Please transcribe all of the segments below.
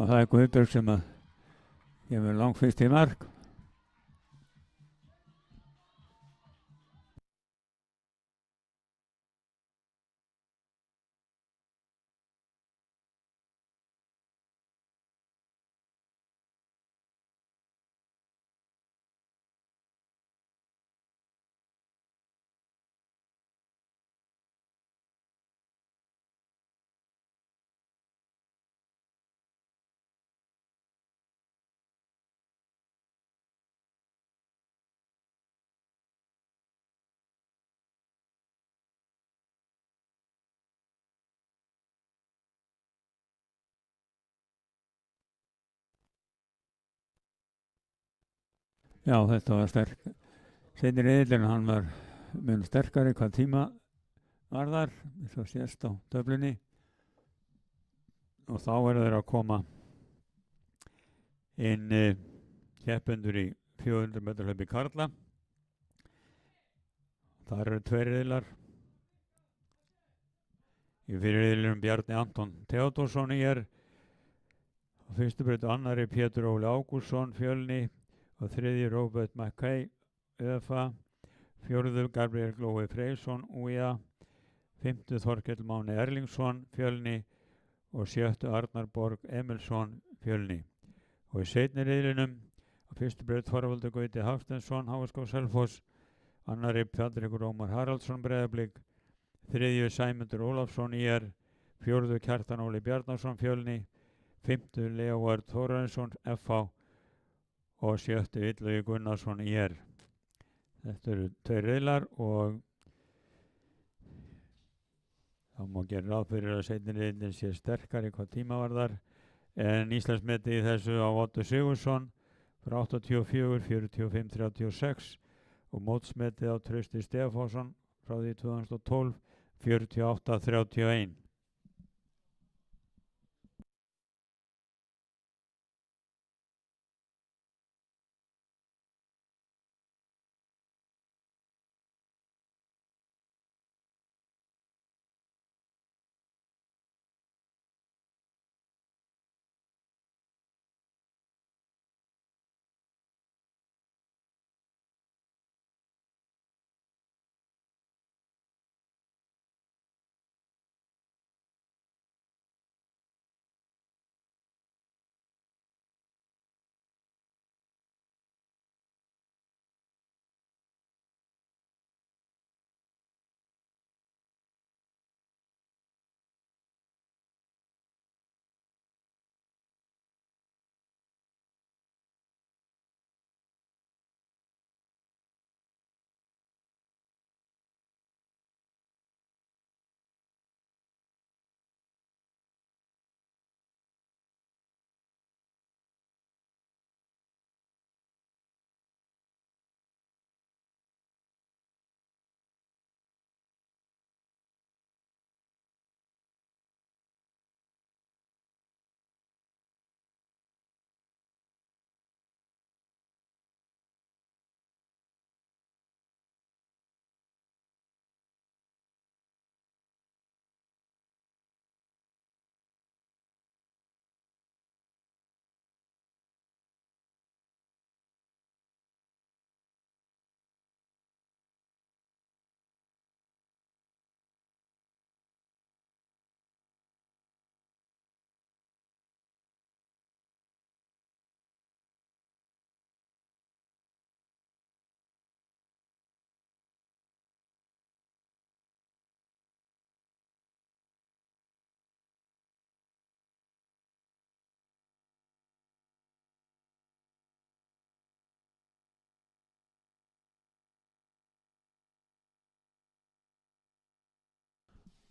og það er Guðbjörg sem að kemur langfyrst í mark. Já, þetta var sterk. Seinni riðillinn, hann var mun sterkari hvað tíma var þar, eins og sést á töflunni. Og þá eru þeir að koma inn keppendur í 400 metra hlaupi karla. Það eru tveir riðlar. Í fyrir riðlinum Bjarni Anton Theodorsson á fyrstu breytu, annari Pétur Óli Ágústsson Fjölni og þriðji Robert McKay ÖFA, fjórðu Gabriel Glói Freysson UIA, fimmtu Þorkell Máni Erlingsson Fjölni og sjöttu Arnar Borg Emilsson Fjölni. Og í seinni riðlinum á fyrstu breytu Þorvaldur Gauti Hafsteinsson HSK Selfoss, annari Patrekur Ómar Haraldsson Breiðablik, þriðju Sæmundur Ólafsson IR, fjórðu Kjartan Óli Bjarnason Fjölni, fimmtu Leóvard Þórarinsson FH og sjöttu Illugi Gunnarsson IR. Þetta eru tveir riðlar og þá má gera ráð fyrir að seinni riðillinn sé sterkari hvað tíma varðar, en Íslandsmetið í þessu á Otto Sigurðsson frá 84, 45, 36 og mótsmetið á Trausti Stefánsson frá því 2012, 48, 31.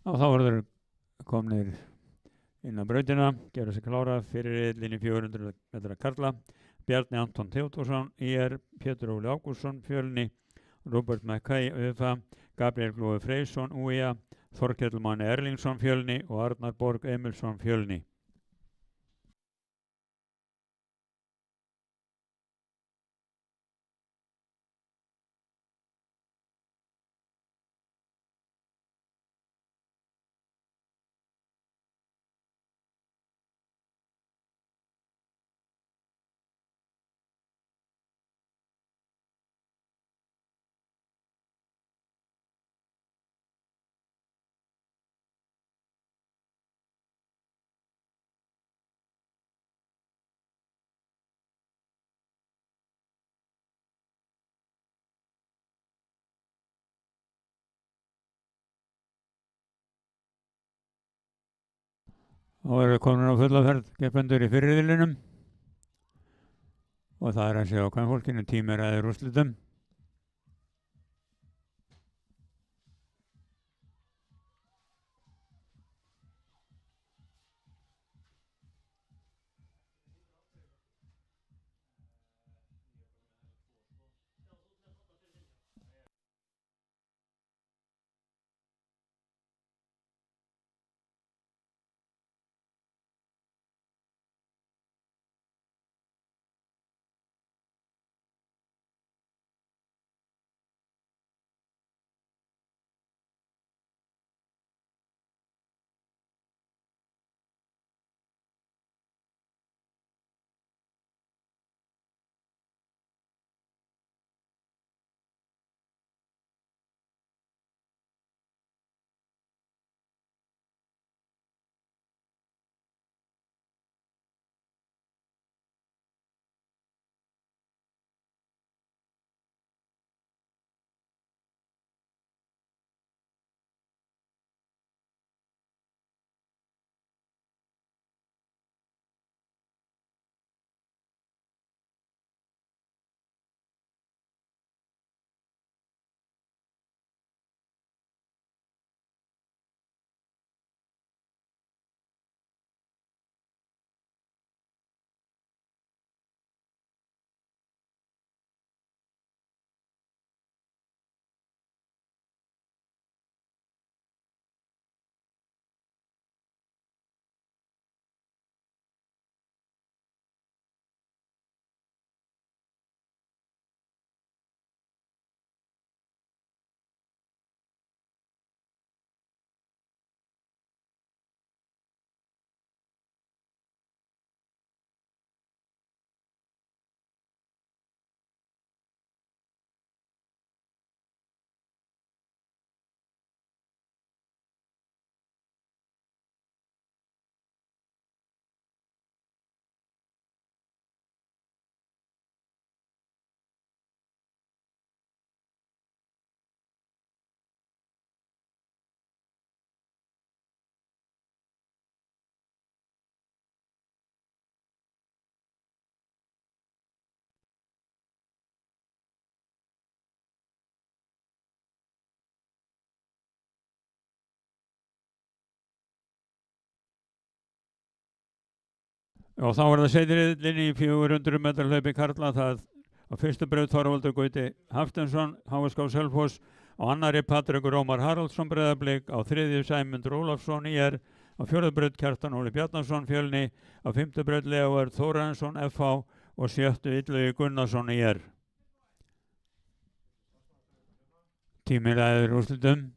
Og þá verður komnir inn á brautina, gera sig klára fyrir riðillinn í 400 metra karla. Bjarni Anton Theodorsson IR, Pétur Óli Ágústsson Fjölni, Robert McKay ÖFA, Gabriel Glói Freysson UIA, Þorkell Máni Erlingsson Fjölni og Arnar Borg Emilsson Fjölni. Þá eru komin á fulla ferð keppendur í fyrirriðlinum og það er að segja á kvenfólkinu tímiræðir úrslitum. Og þá er það seinriðillinn í 400 metra hlaupi karla. Það á fyrstu braut Þorvaldur Gauti Hafsteinsson, HSK Selfoss, á annari Patrekur Ómar Haraldsson Breiðablik, á þriðju Sæmundur Ólafsson ÍR, á fjórðu braut Kjartan Óli Bjarnason Fjölni, á fimmtu braut Leóður Þórarinsson FH og sjöttu Illugi Gunnarsson ÍR. Tími ræður úrslitum.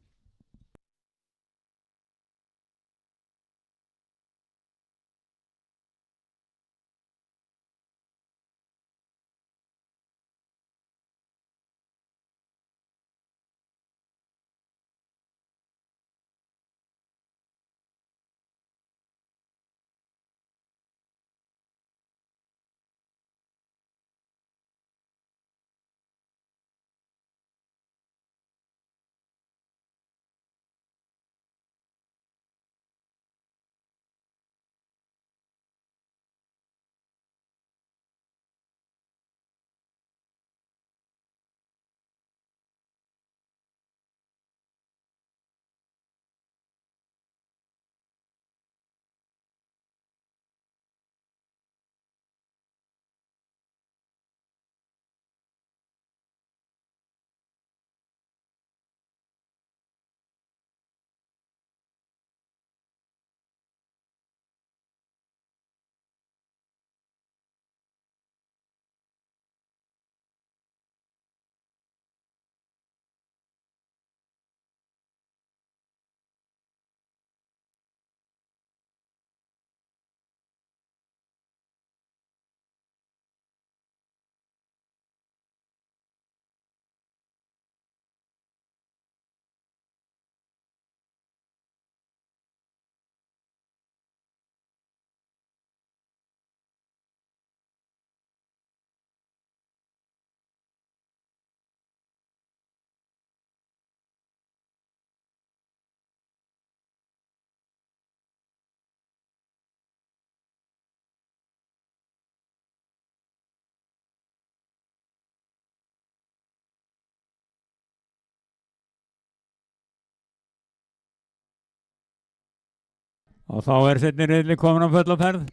Og þá seinni riðli komin á fulla ferð.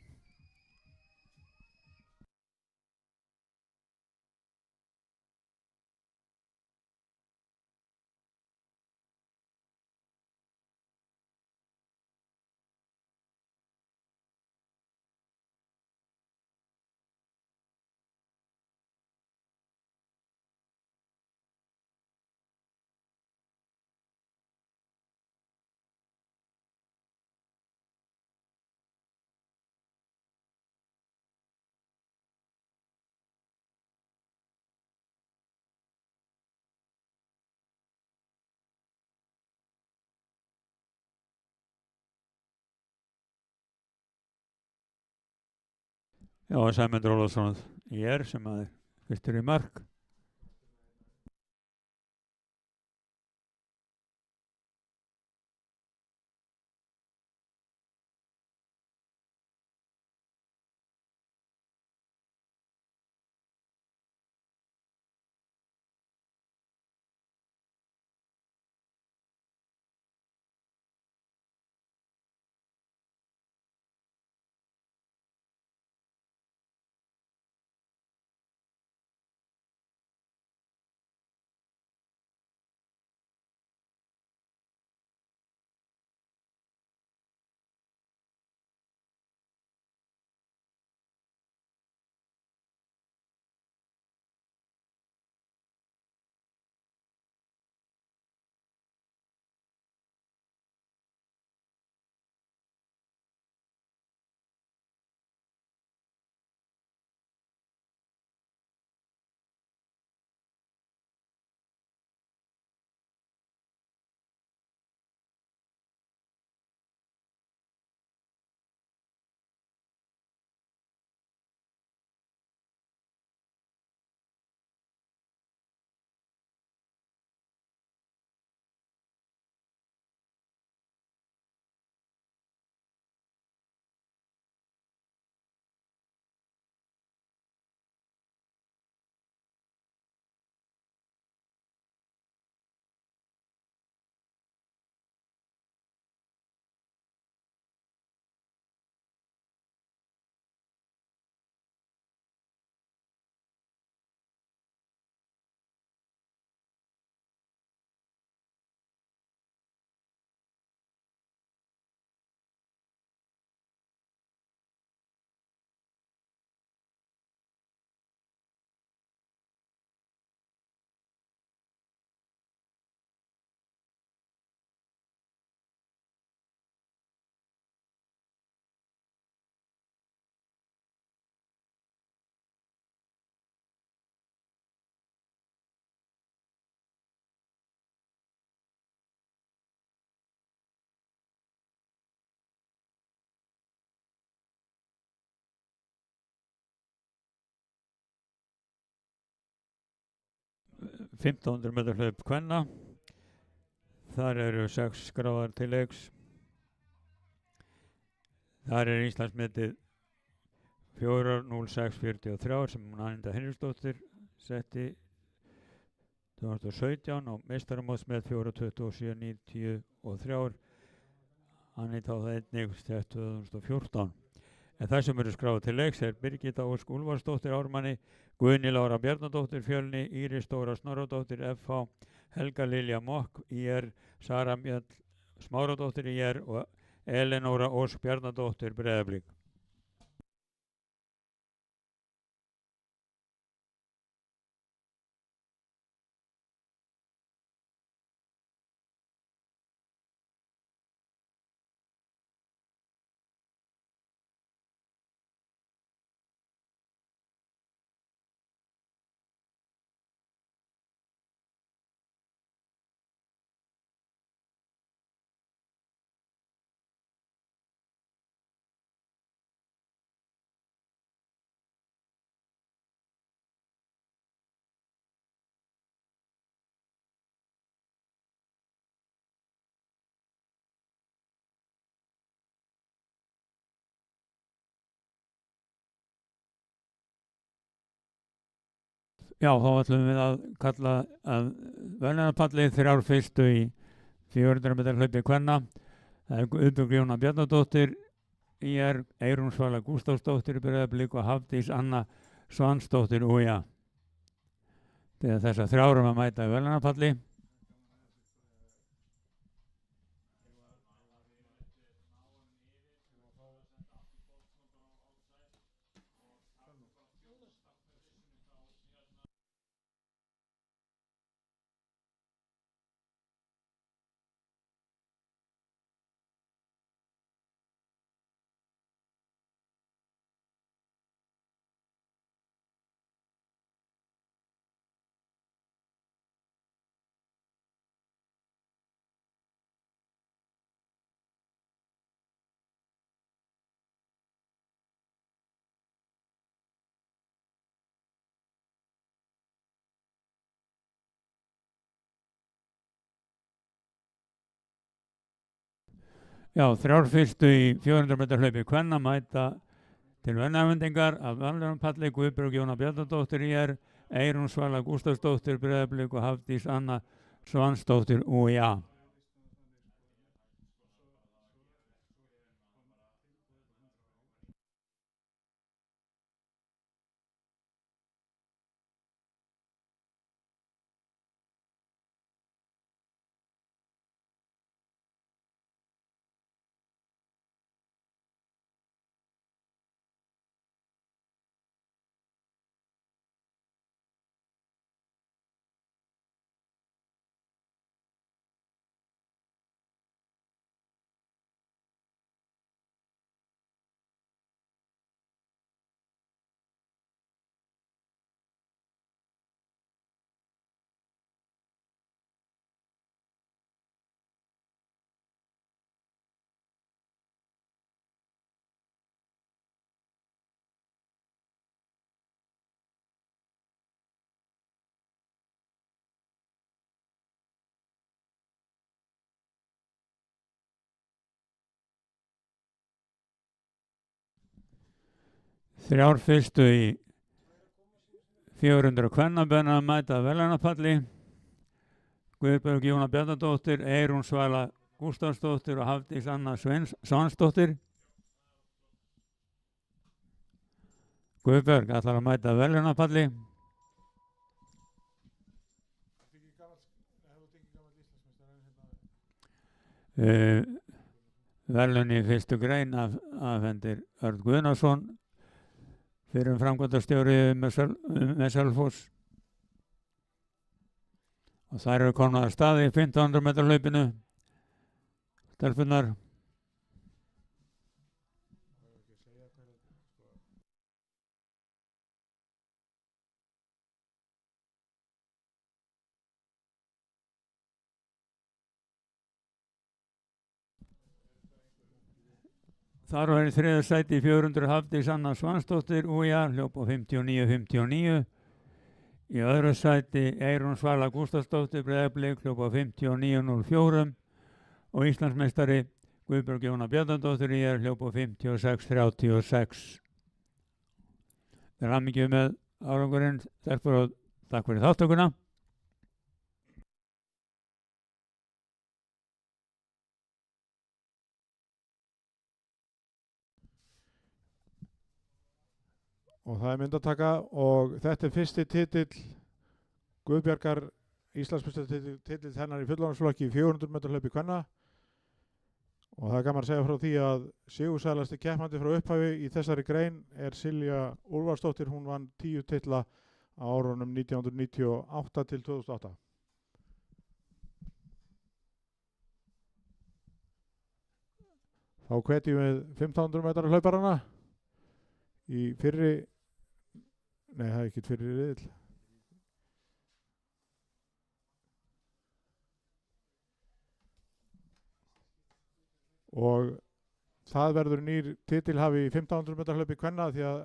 Já, Sæmundur Ólafsson sem fyrstur í mark. $1.500 metra hlaup kvenna. Þar eru 6 skráðar til leiks. Þar Íslandsmetið 4:06:43 sem Aníta Hinriksdóttir setti 2017 og meistaramótsmet 4:27:93. Aníta á það einnig 2014. En það sem eru skráð til leiks Birgitta Ósk Úlfarsdóttir Ármanni, Guðný Lára Bjarnadóttir Fjölni, Íris Dóra Snorradóttir FH, Helga Lilja Mokk IR, Sara Mjöll Smáradóttir IR og Elenóra Ósk Bjarnadóttir Breiðablik. Já, þá ætlum við að kalla að verðlaunapallið 3 fyrstu í 400 metra hlaupi kvenna. Það Guðbjörg Jóna Bjarnadóttir ÍR, Eyrún Svala Gústafsdóttir Breiðablik og Hafdís Anna Svansdóttir ÚJA. Þegar þessar þrjárum að mæta í verðlaunapalli. Já, þrjár fyrstu í 400 metra hlaupi kvenna mæta til verðlaunafhendingar af verðlaunapalli Guðbjörg Jóna Bjarnadóttir ÍR, Eyrún Svala Gústafsdóttir Breiðablik og Hafdís Anna Svansdóttir ÚJA. Þrjár fyrstu í 400 kvennabenna mæta verðlaunapalli Guðbjörg Jóna Bjarnadóttir, Eyrún Svala Gústafsdóttir og Hafdís Anna Svansdóttir. Guðbjörg ætlar að mæta verðlaunapalli. Verðlaun í fyrstu grein afhendir Örn Guðnason fyrir framkvæmdastjóri með Selfoss. Og þær eru komnar að staði í 1500 metra hlaupinu. Stelpunnar. Þar var í þriðja sæti í 400 Hafdís Anna Svansdóttir ÚJA, hljóp á 59.59. Í öðru sæti Eyrún Svala Gústafsdóttir Breiðablik, hljóp á 59.04. Og Íslandsmeistari Guðbjörg Jóna Bjarnadóttir ÍR, hljóp á 56.36. Það er hamingju með árangurinn, stelpur, og takk fyrir þáttökuna. Og það er myndataka og þetta er fyrsti titill Guðbjargar, Íslandsmeistaratitil hennar í fullorðinsflokki í 400 metra hlaupi kvenna. Og það er gaman að segja frá því að sigursælasti keppandi frá upphafi í þessari grein er Silja Úlfarsdóttir. Hún vann 10 titla á árunum 1998 til 2008. Þá hvetjum við 1500 metra hlauparana í fyrri, nei það er ekki fyrri riðil. Og það verður nýr titilhafi í 1500 metra hlaupi kvenna því að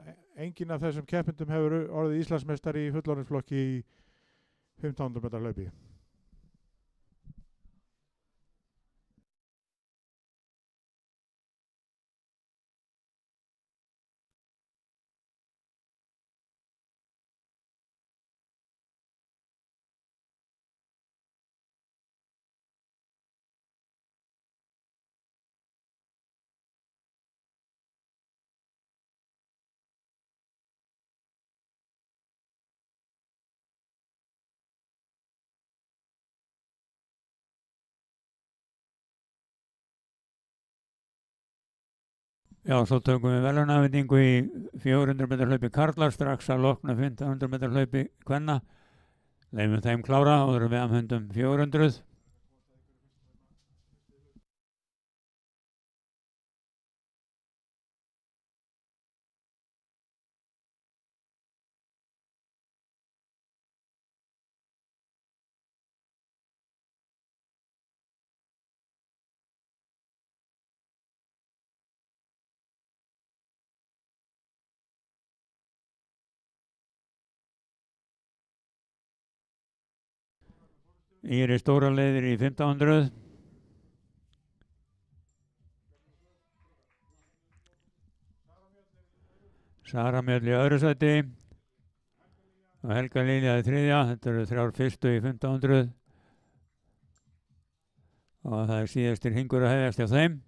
enginn af þessum keppendum hefur orðið Íslandsmeistari í fullorðinsflokki í 1500 metra hlaupi. Já, svo tökum við verðlaunafendingu í 400 metra hlaupi karlar strax að lokna 1500 metra hlaupi kvenna. Leifum þeim klára og erum við að hundum 400. Íris Dóra leiðir í 1500. Sara Mjöll í öðru sæti og Helga Lilja í þriðja. Þetta eru þrjár fyrstu í 1500 og það er síðastir hringur að hefjast hjá þeim.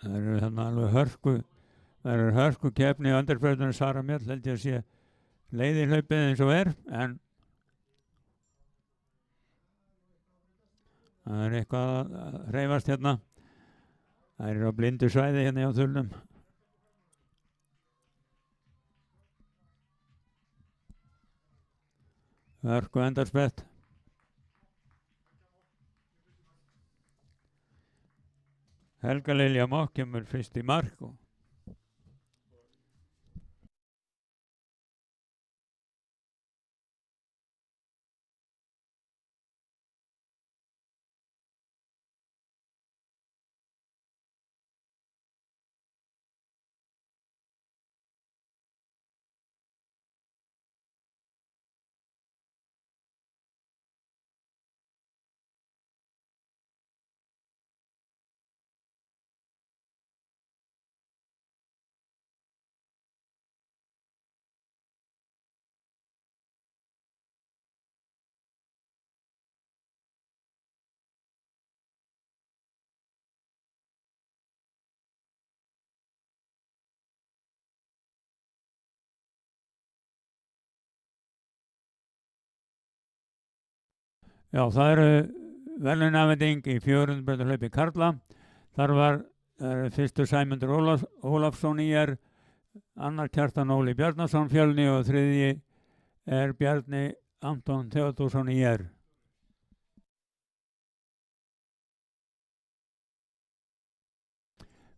Það eru þannig alveg hörku keppni í andrefötunum. Sara Mjöll held ég að sé leiði hlaupið eins og en það er eitthvað að hreyfast hérna. Það eru á blindu svæði hérna á þulnum. Hörku endarspett. Helga Lilja Mokk kemur fyrst í mark og já, það eru verðlaunafending í 400 metra hlaupi karla. Þar var fyrstur Sæmundur Ólafsson ÍR, annar Kjartan Óli Bjarnason Fjölni og þriðji er Bjarni Anton Theodórsson ÍR.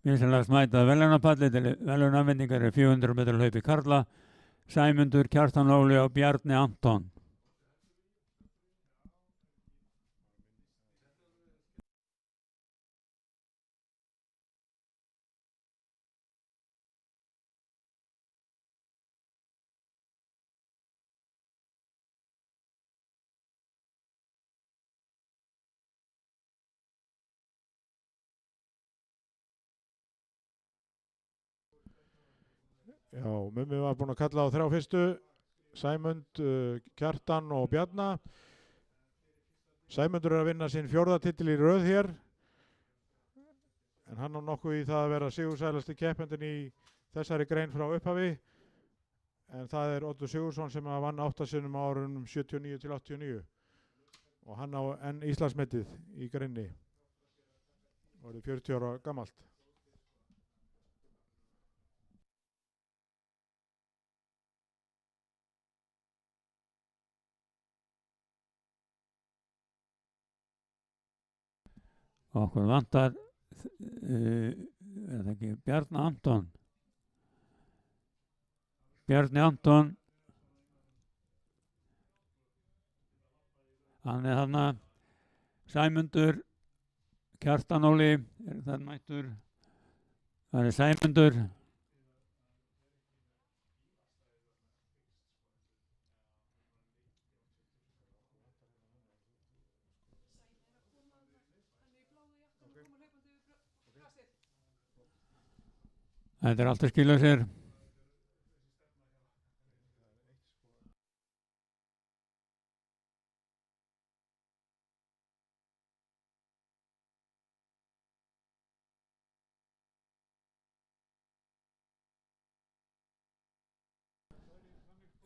Vinsanlega smætað verðlaunapalli til verðlaunafendingar í 400 metra hlaupi karla. Sæmundur, Kjartan Óli og Bjarni Anton. Já, Mummi var búinn að kalla á þrjá fyrstu, Sæmund, Kjartan og Bjarna. Sæmundur er að vinna sinn 4. titil í röð hér, en hann á nokkuð í það að vera sigursælasti keppendin í þessari grein frá upphafi. En það er Oddur Sigurðsson sem vann 8 sinnum á árunum 79 til 89 og hann á enn Íslandsmetið í greinni. Það er 40 ára gamalt. Okkur vantar er það ekki Bjarni Anton. Bjarni Anton, hann er þarna. Sæmundur, Kjartan Óli er þar mættur Það er Sæmundur. Þetta er allt að skila sér.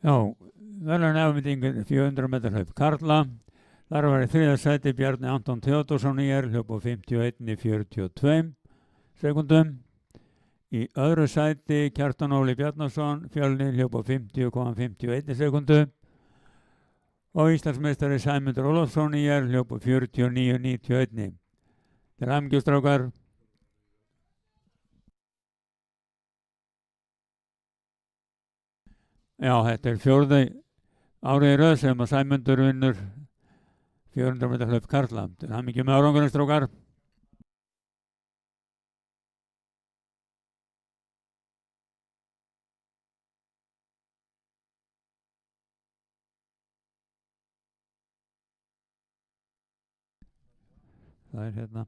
Já, verðlaunafhending 400 metra hlaup karla. Þar var í þriðja sæti Bjarni Anton Theodorsson hljóp á 51:42 sekúndum. Í öðru sæti Kjartan Óli Bjarnason Fjölnir hljóp á 50,51 sekundu. Og Íslandsmeistari Sæmundur Ólafsson hljóp á 49,91. Til hamingju strákar. Já, þetta er fjórði árið í röð sem að Sæmundur vinnur 400 metra hlaup karla. Til hamingju með árangurinn strákar. Það er hérna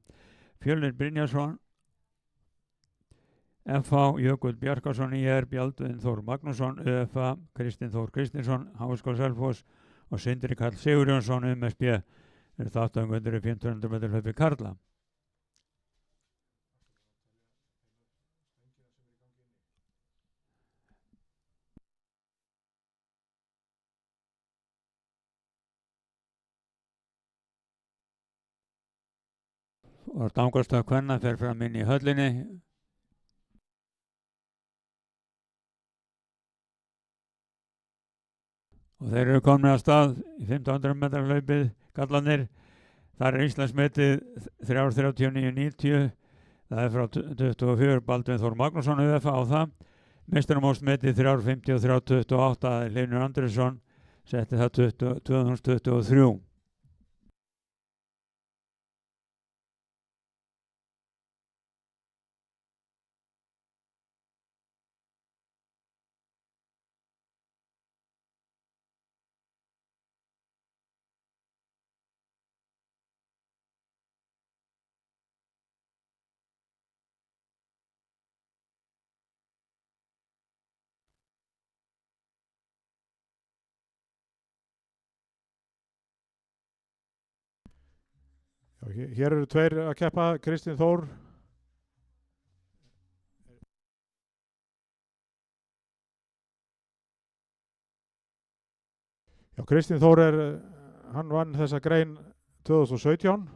Fjölnir Brynjarsson FH Jökull Bjarkarsson Bjaldvin Þór Magnússon ÖFA Kristinn Þór Kristinsson Háskóla Selfoss og Sindri Karl Sigurjónsson MSB er þáttangundur í 500 metra hlaupi karla. Og stangastað kvenna fer fram inn í höllinni. Og þeir eru komin að stað í 1500 metra hlaupið kallanir. Þar er Íslandsmetið 3:39,90. Það er frá 24 Baldvin Þór Magnússon ÖFA á það. Meistaramótsmetið 3:50,328 Leifnir Andrésson setti það 2023. Já, hér eru tveir að keppa, Kristinn Þór. Já, Kristinn Þór hann vann þessa grein 2017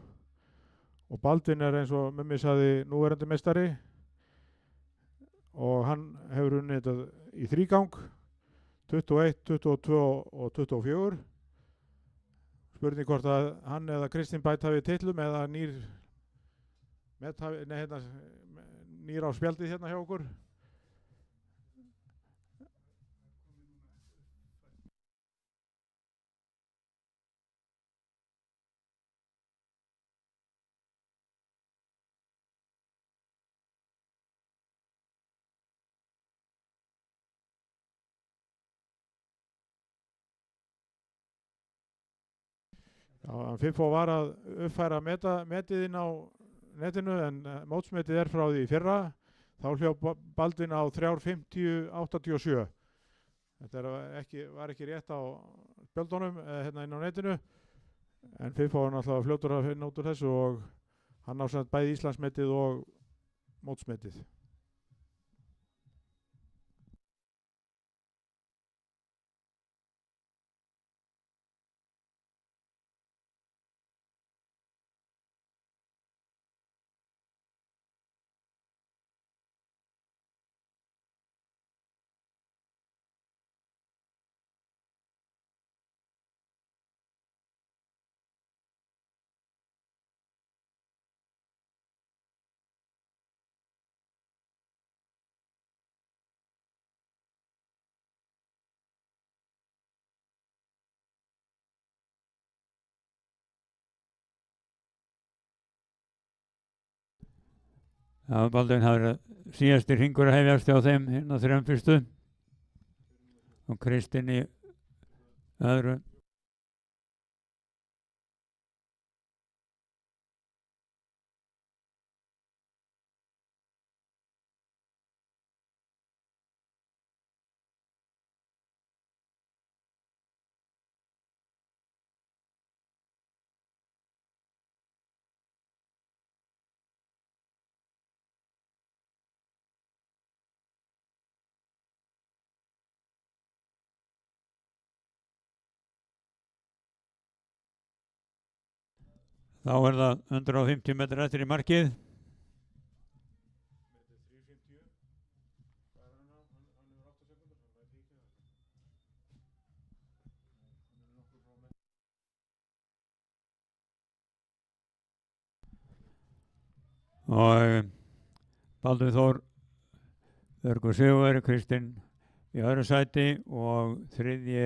og Baldvin er eins og Mummi sagði núverandi meistari og hann hefur unnið þetta í þrígang 21, 22 og 24. Spurning hvort að hann eða Kristinn bæta við titlum eða nýr á spjaldið hérna hjá okkur. Já, FIFO var að uppfæra metið inn á netinu en mótsmetið er frá því fyrra. Þá hljóp Baldvin á 3:50,87. Þetta var ekki rétt á spjöldunum hérna inn á netinu en FIFO var náttúrulega fljótur að finna út úr þessu og hann á samt bæði Íslandsmetið og mótsmetið. Það Baldvin hafi verið síðasti hringur að hefjast hjá þeim hérna þrjum fyrstu og Kristinn í öðru. Þá það 150 metrar eftir í markið. Og Baldvin Þór Björgur Sigurveri, Kristinn í öðru sæti og þriðji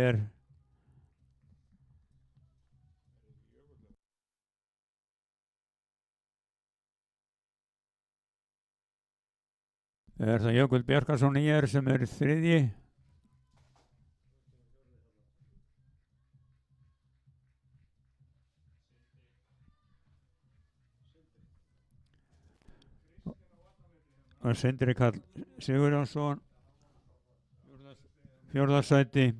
það Jökull Bjarkarsson IR sem þriðji. Og Sindri Karl Sigurjónsson fjórða sæti.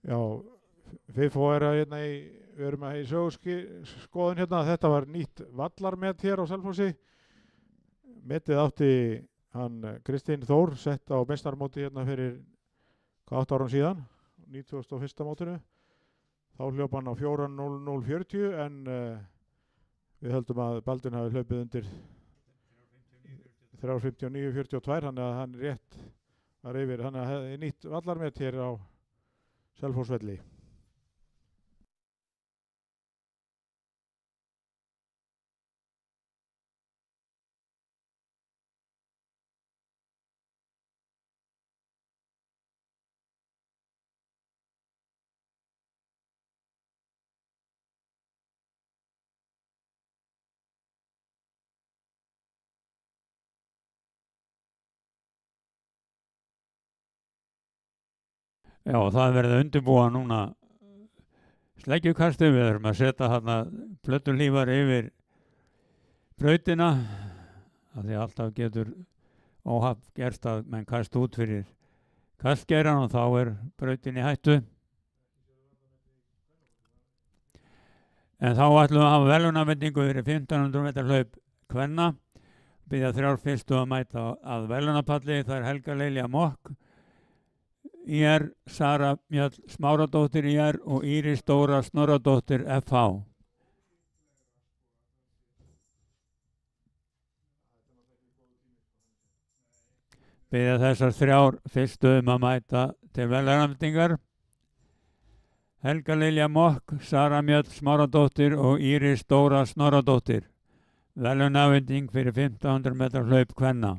Já, FIFO hérna við erum í sögurskoðun hérna. Þetta var nýtt vallarmet hér á Selfossi. Metið átti hann Kristinn Þór sett á meistarmóti hérna fyrir 8 árum síðan, 91. mótinu. Þá hljóp hann á 4.00.40 en við höldum að Baldvin hafi hlaupið undir 3.59.42, þannig að hann rétt var yfir. Þannig að það nýtt vallarmet hér á Selfossvelli. Já, það verði að undirbúa núna sleggjukastið. Við erum að setja hérna plötulífar yfir brautina af því alltaf getur óhapp gerst að menn kast út fyrir kastgeirann og þá brautin í hættu. En þá ætlum við að hafa verðlaunafendingu fyrir 1500 metrar hlaup kvenna. Biðja 3 fyrstu að mæta að verðlaunapalli. Það Helga Lilja Mokk IR, Sara Mjöll Smáradóttir IR og Íris Dóra Snorradóttir FH. Biðja þessar 3 fyrstu að mæta til verðlaunafendingar. Helga Lilja Mokk, Sara Mjöll Smáradóttir og Íris Dóra Snorradóttir. Verðlaunafending fyrir 1500 metrar hlaup kvenna.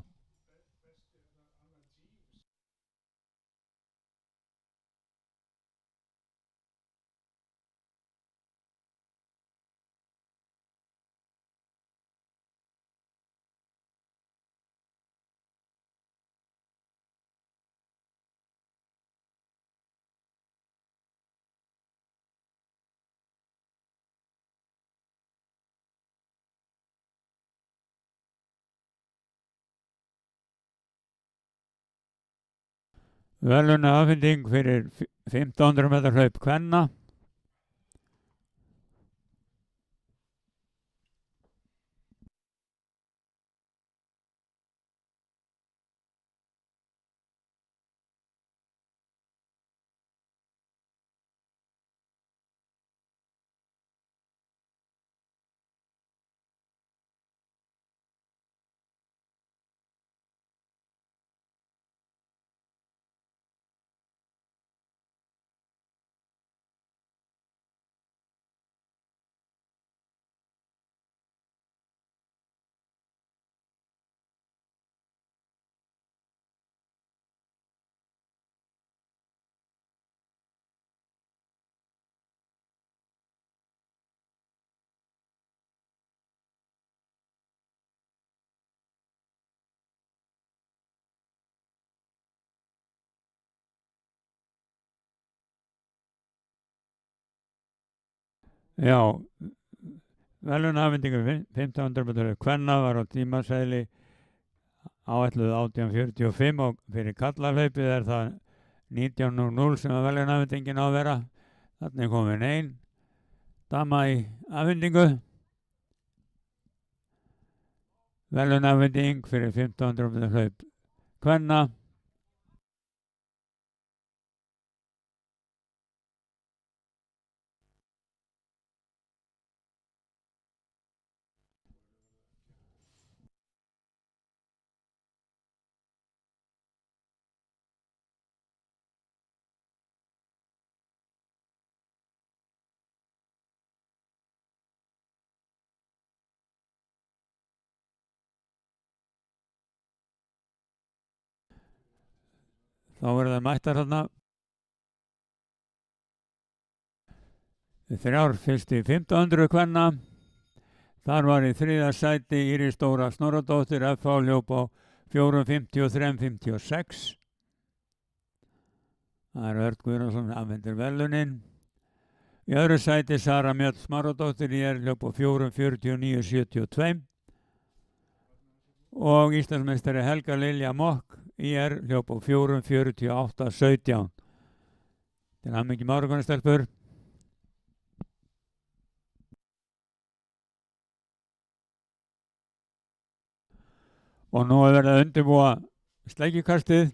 Verðlaunafending fyrir 1500 metrar hlaup kvenna. Já, verðlaunafhendingu 1500 metra kvenna var á tímaseðli áætluð 18:45 og fyrir kallahlaupið er það 19:00 sem að verðlaunafhendingin á að vera. Þarna er komin ein dama í afhendingu. Verðlaunafhending fyrir 1500 metra hlaup kvenna. Þá verður það mættar þarna. Þrjár fyrst í 1500 kvenna. Þar var í þriðja sæti Íris Dóra Snorradóttir, FH hljóp á 4:53:56. Það er Örn Guðjónsson afhendir verðlaunin. Í öðru sæti Sara Mjöll Smáradóttir, IR hljóp á 4:49:72. Og Íslandsmeistari Helga Lilja Mokk, IR hljóp á 4:48:17. Til hamingju með árangurinn, stelpur. Og nú er verið að undirbúa sleggjukastið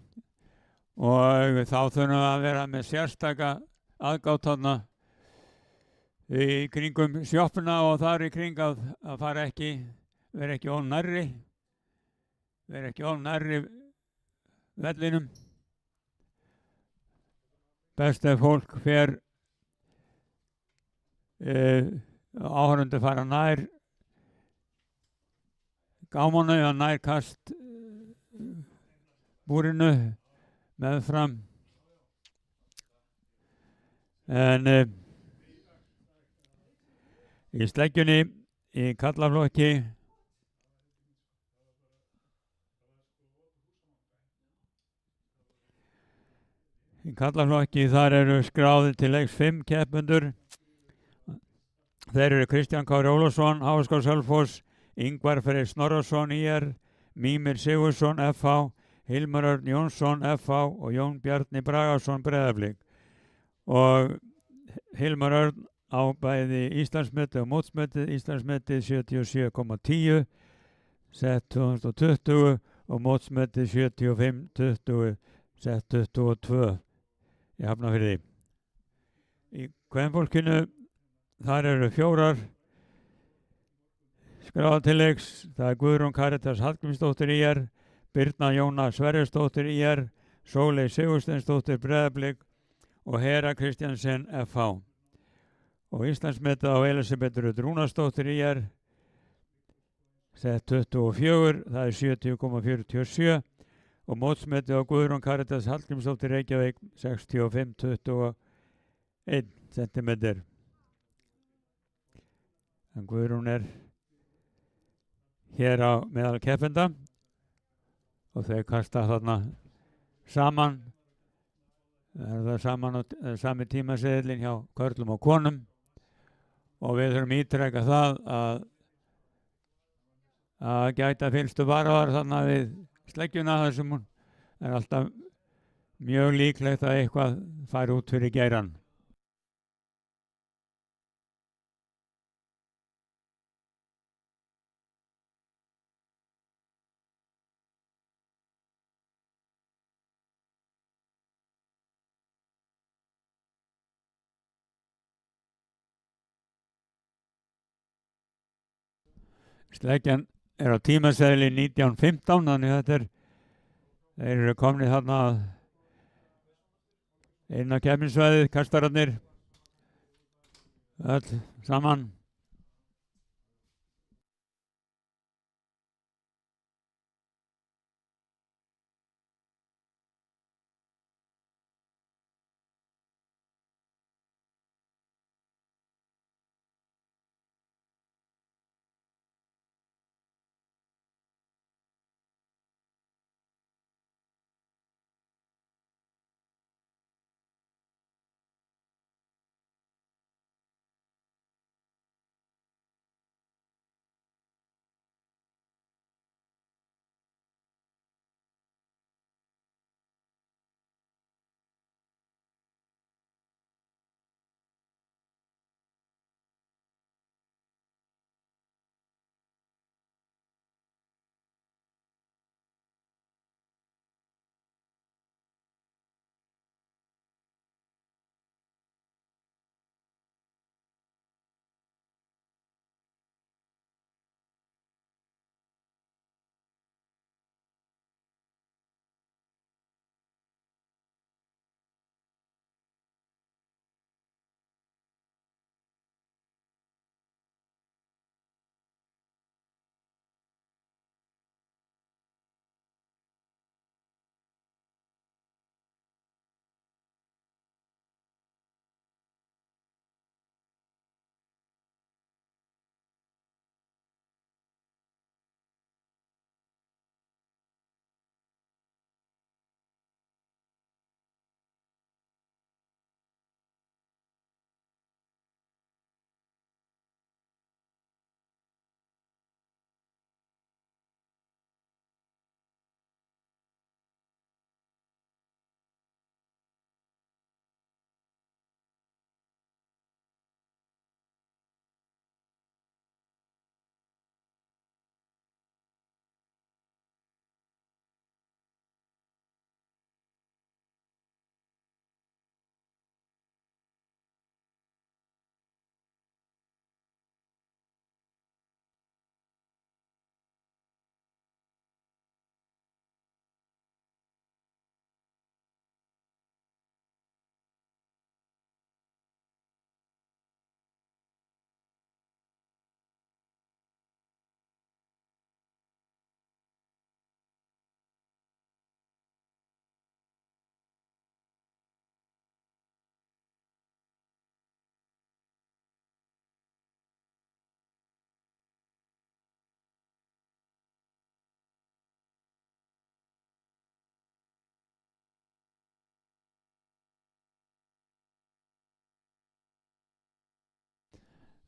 og þá þurfum við að vera með sérstaka aðgátt þarna í kringum sjoppuna og þar í kring að fara ekki, vera ekki of nærri vellinum. Best ef fólk fer áhorfendur fara nær gámanu eða nær kast búrinu meðfram. En í sleggjunni í kallaflokki þar eru skráðir til leiks 5 keppendur. Þeir eru Kristján Kári Ólafsson, HSK Selfoss, Ingvar Freyr Snorrason, IR, Mímir Sigurðsson, FH, Hilmar Örn Jónsson, FH og Jón Bjarni Bragason, Breiðablik. Og Hilmar Örn á bæði Íslandsmetið og mótsmetið, Íslandsmetið 77,10 sett 2020 og mótsmetið 75,20 sett 22 í Hafnarfirði. Í kvenfólkinu þar eru 4 skráðar til leiks. Það er Guðrún Karitas Hallgrímsdóttir, IR, Birna Jóna Sverrisdóttir, IR, Sóley Sigursteinsdóttir, Breiðablik og Hera Kristjansen, FH. Og Íslandsmetið á Elisabeth Rut Rúnarsdóttir, IR, sett 24, það er 70,47 og mótsmetið á Guðrún Karitas Hallgrímsdóttir, Reykjavík, 65,21 cm. En Guðrún er hér á meðal keppenda og þau kasta þarna saman. Það er það saman og sami tímaseðlinn hjá körlum og konum og við þurfum ítreka það að gæta fylgstu varúðar þarna við sleggjuna þar sem hún er alltaf mjög líklegt að eitthvað fari út fyrir geirann. Sleggjan er á tímaseðli 19:15, þannig að þeir eru komnir þarna inn á keppnisvæðið, kastararnir öll saman.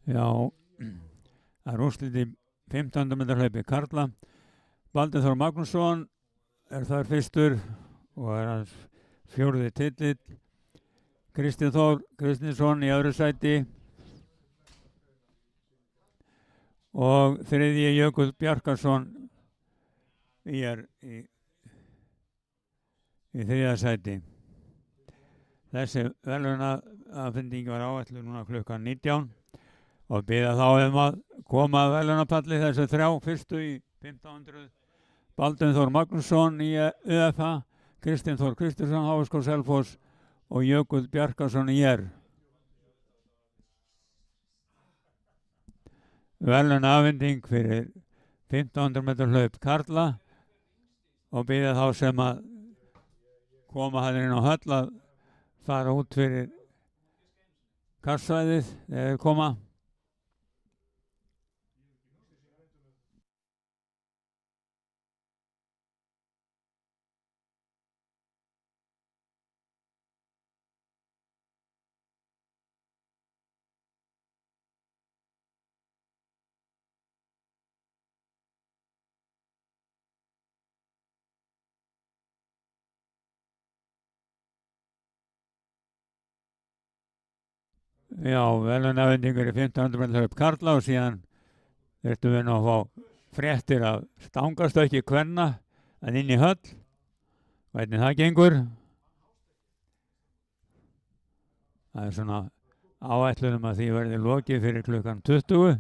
Já, það er úrslit í 1500 metra hlaupi karla. Baldur Þór Magnússon er þar fyrstur og er hans 4. titill. Kristinn Þór Kristinsson í öðru sæti og 3. Jökull Bjarkarsson er í 3. sæti. Þessi verðlaunaafhending var áætluð núna klukkan 19 og biðja þá að koma að verðlaunapalli þessu 3 fyrstu í 1500. Baldur Þór Magnússon í ÖFA, Kristinn Þór Kristinsson HSK Selfoss og Jökull Bjarkarsson í ÍR. Verðlaunaafhending fyrir 1500 metra hlaup karla og biðja þá sem að koma hann inn á höll að fara út fyrir kassvæðið eða koma. Já, verðlaunaafhendingur í 1500 metra hlaup karla og síðan þurftum við nú að fá fréttir af stangastökki kvenna að inn í höll. Hvernig það gengur. Það er svona áætlunum að því verði lokið fyrir klukkan 20.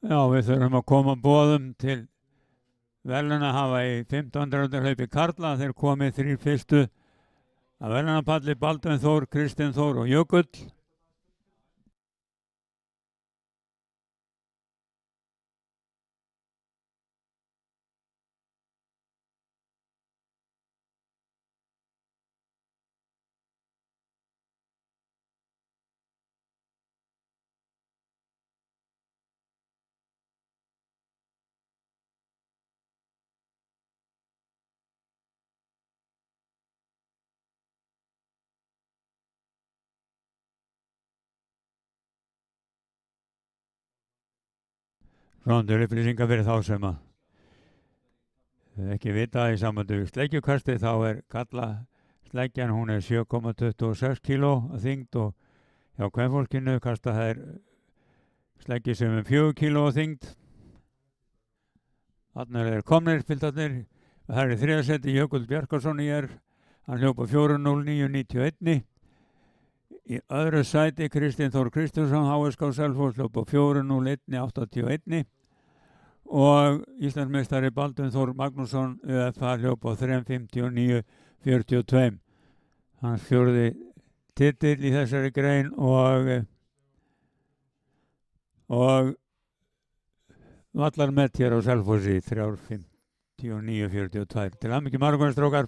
Já, við þurfum að koma boðum til verðlaunahafa í 1500 metra hlaupi karla. Þeir komið 3 fyrstu að verðlaunapalli, Baldur Þór, Kristinn Þór og Jökull. Svona til upplýsingar fyrir þá sem að ekki vita í sambandi við sleggjukasti, þá er kalla sleggjan, hún er 7,26 kíló að þyngd og hjá kvenfólkinu kasta þær sleggju sem er 4 kíló að þyngd. Þarna er komnir piltarnir. Það er í 3. sæti Jökull Bjarkarsson í ÍR, hann hljópa 4:09.91. Í öðru sæti Kristinn Þór Kristinsson HSK Selfoss hljópa 4:01.81 og Íslandsmeistari Baldur Þór Magnússon ÖFA hljópa 3:59.42. Hans 4. titill í þessari grein og vallarmet hér á Selfossi 3:59.42. Til hamingju margir strákar.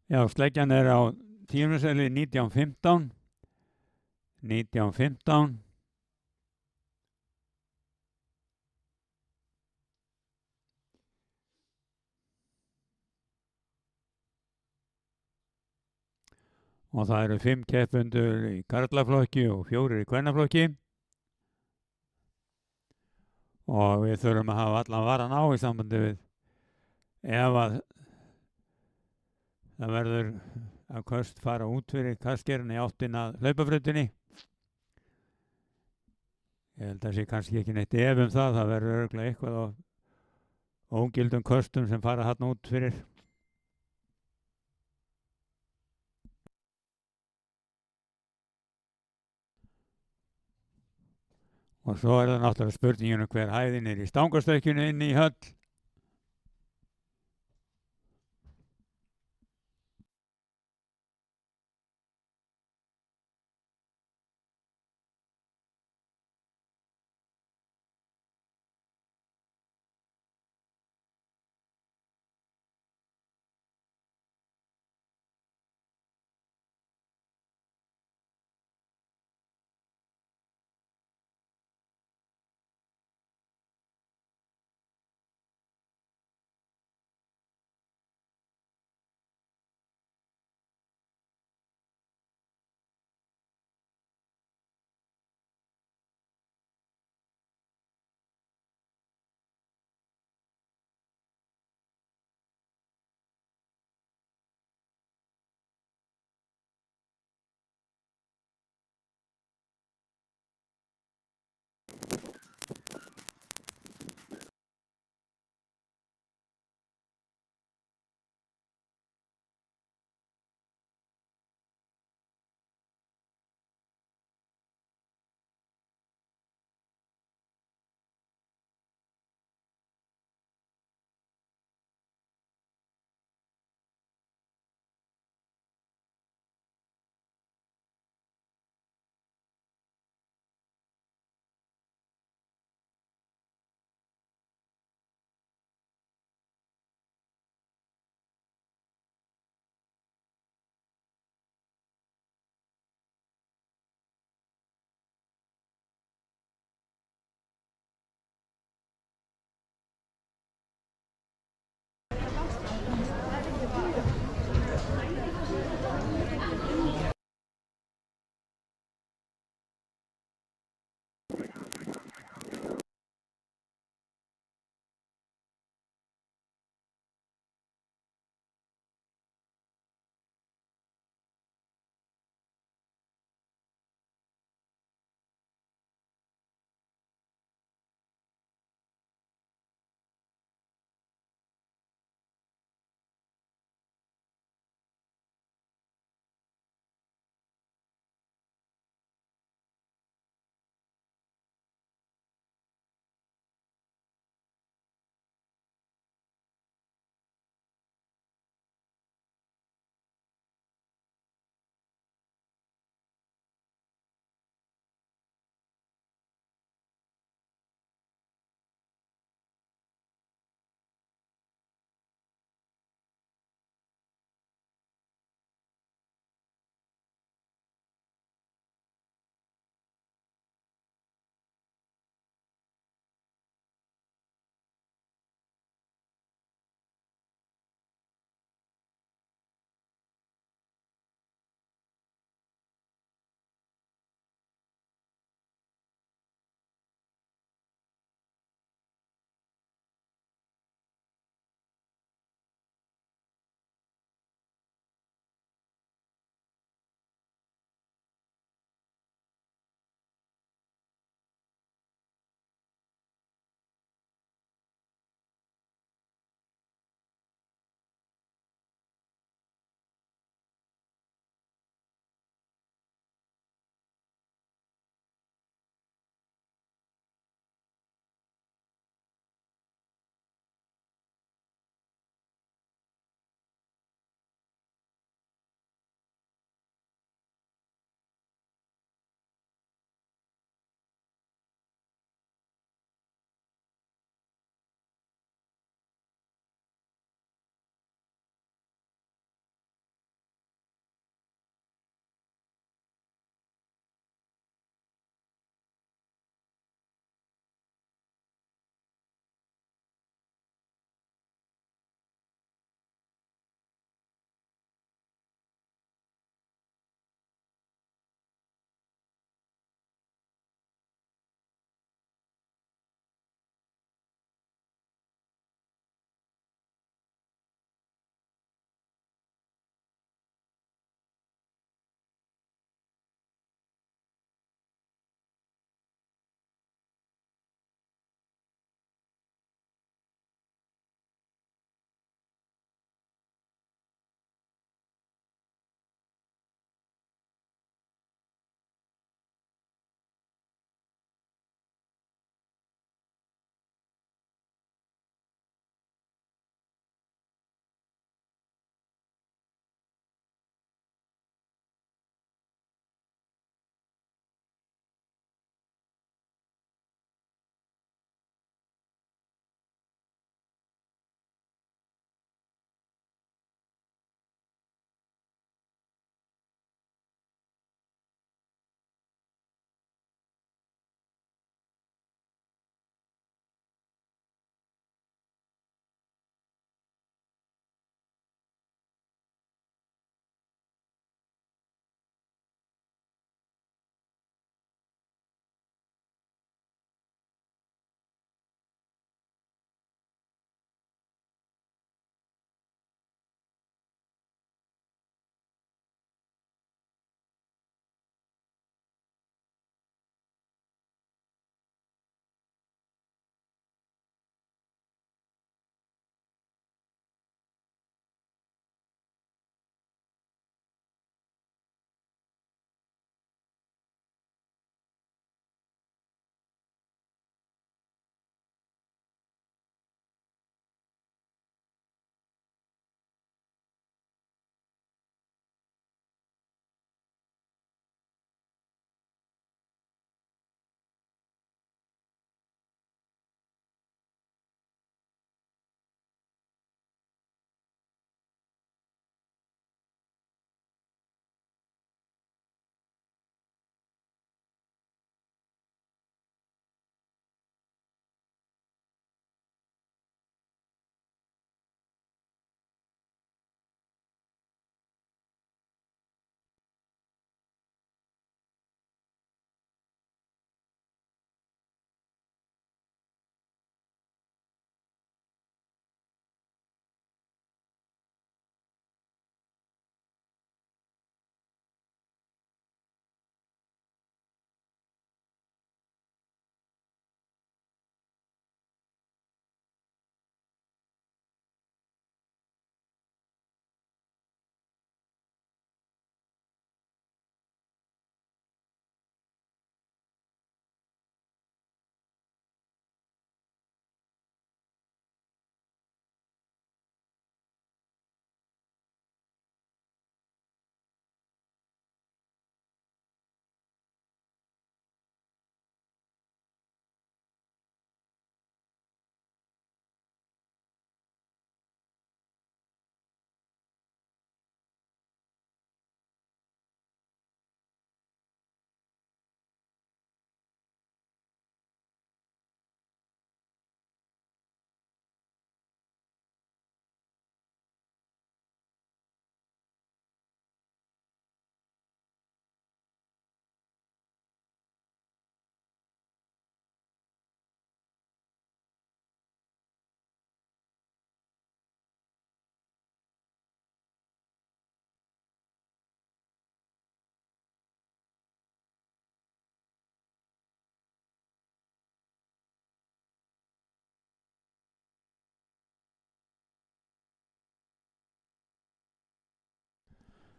Já, sleggjan er á tímabili 1915. 1915. Og það eru 5 keppendur í karlaflokki og 4 í kvennaflokki. Og við þurfum að hafa allan varan á í sambandi við ef að það verður að köst fara út fyrir kaskerinn í áttina hlaupafrutinni. Ég held að það sé kannski ekki neitt ef það verður örugglega eitthvað á ógildum köstum sem fara þarna út fyrir. Og svo er það náttúrulega spurningin hver hæðin er í stangarstökkinu inn í höll.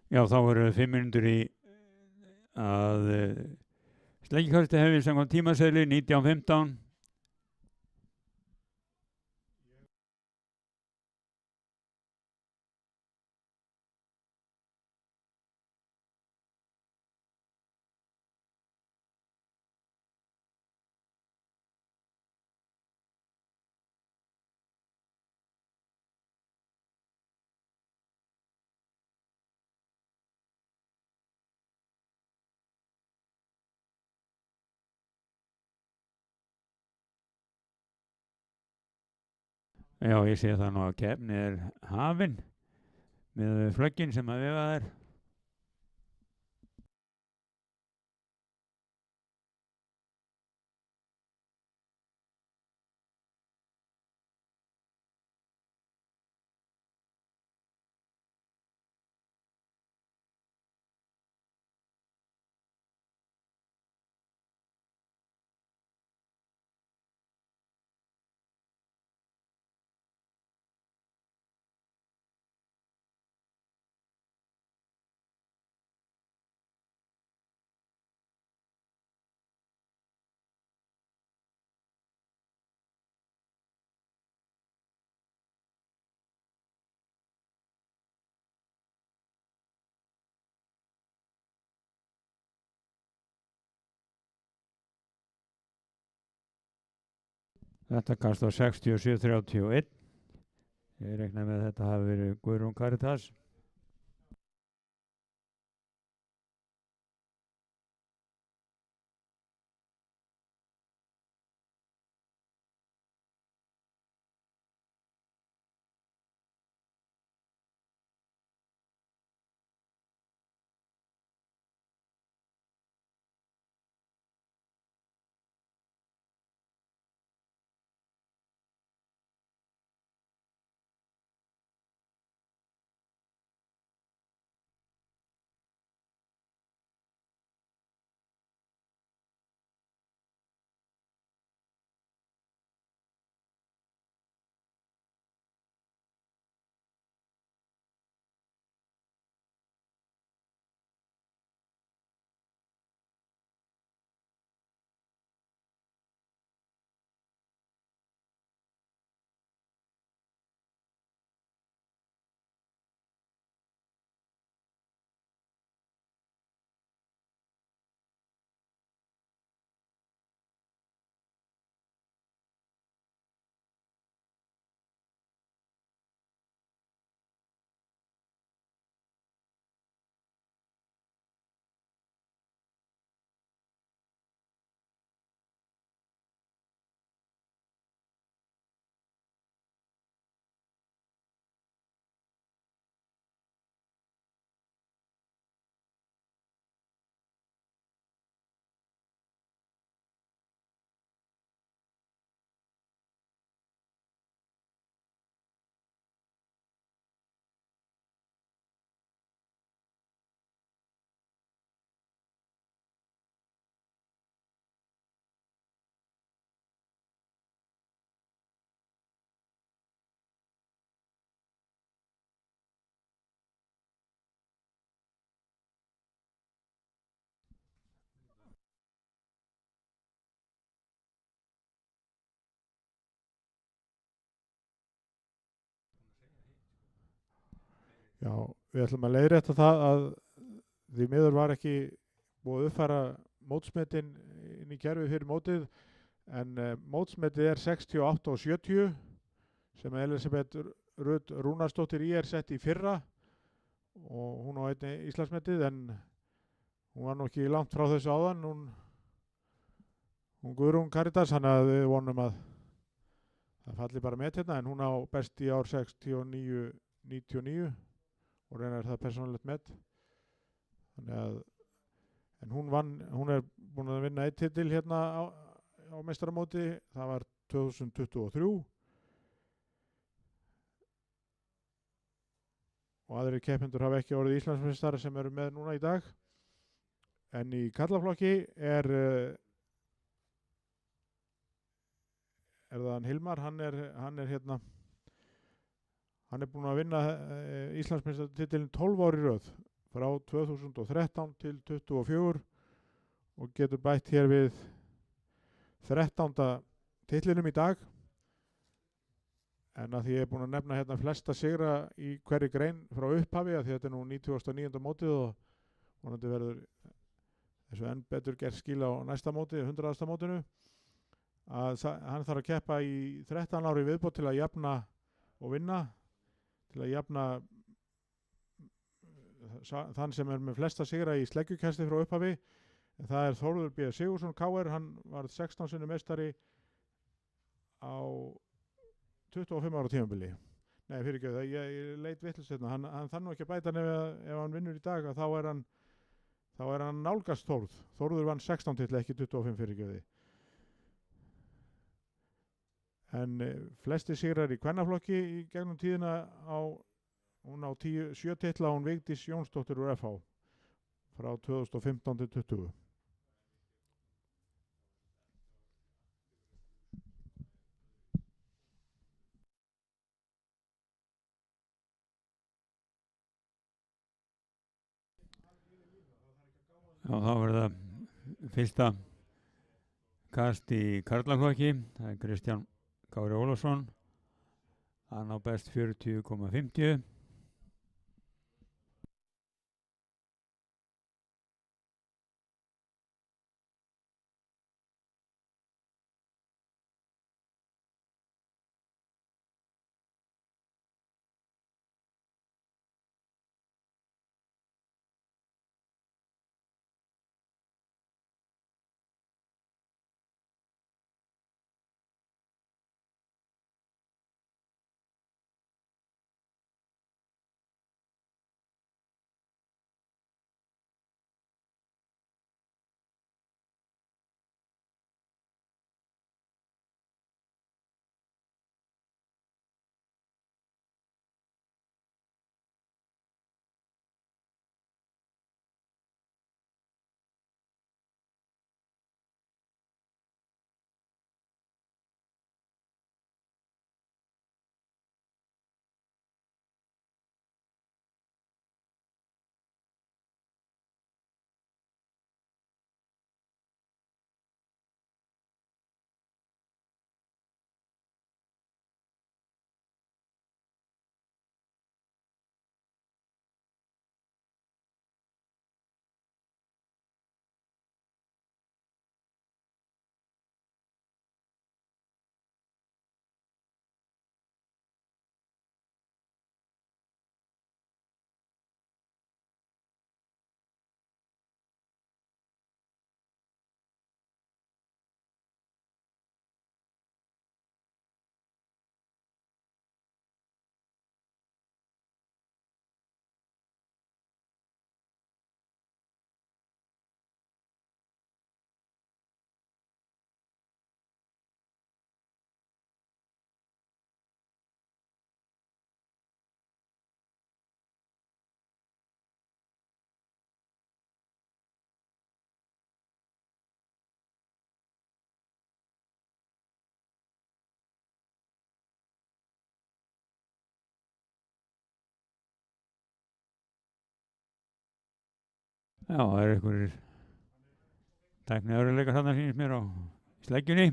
Já, þá eru 5 mínútur í að slengjikasti hefði samkvæmt tímaseðli 19:15. Já, ég sé það nú að keppni er hafin með flöggin sem að vefað er. Þetta kast á 67:31. Ég reikna með að þetta hafi verið Guðrún Karitas. Já, við ætlum að leiðrétta það að því miður var ekki búið að uppfæra mótsmetin inn í kerfið fyrir mótið, en mótsmetið er 68,70 sem Elisabeth Rut Rúnarsdóttir IR sett í fyrra og hún á einni Íslandsmetið, en hún var nú ekki langt frá þessu áðan, hún Guðrún Karitas, þannig að við vonum að það falli bara met hérna, en hún á best í ár 69,99 og reynar það persónulegt met. Þannig að, en hún er búin að vinna eitt titil hérna á meistaramóti, það var 2023 og aðrir keppendur hafa ekki orðið Íslandsmeistari sem eru með núna í dag. En í karlaflokki er það hann Hilmar, hann er hérna, hann er búinn að vinna Íslandsmeistaratitilinn 12 ári í röð, frá 2013 til 24 og getur bætt hér við 13. titlinum í dag. En að því ég er búinn að nefna hérna flesta sigra í hverri grein frá upphafi, að því þetta er nú 99. mótið og vonandi verður þessu enn betur gert skil á næsta móti, 100. mótinu, að hann þarf að keppa í 13 ári viðbót til að jafna og vinna, til að jafna þann sem er með flesta sigra í sleggjukasti frá upphafi. En það er Þórður B. Sigurðsson KR, hann var 16 sinni meistari á 25 ára tímabili. Nei, fyrirgefðu, ég leit vitlaust hérna, hann þarf nú ekki að bæta ef hann vinnur í dag, að þá er hann nálgast Þórð. Þórður vann 16 titla, ekki 25, fyrirgefðu. En flesti sigrar í kvennaflokki í gegnum tíðina hún á 7 titla, hún Vigdís Jónsdóttir úr FH frá 2015 til 20. Já, þá verður það fyrsta kast í karlaflokki. Það er Kristján Kári Ólafsson. Hann á best 40,50. Já, það er einhverjir tækniörðuleikar þarna sýnist mér á sleggjunni.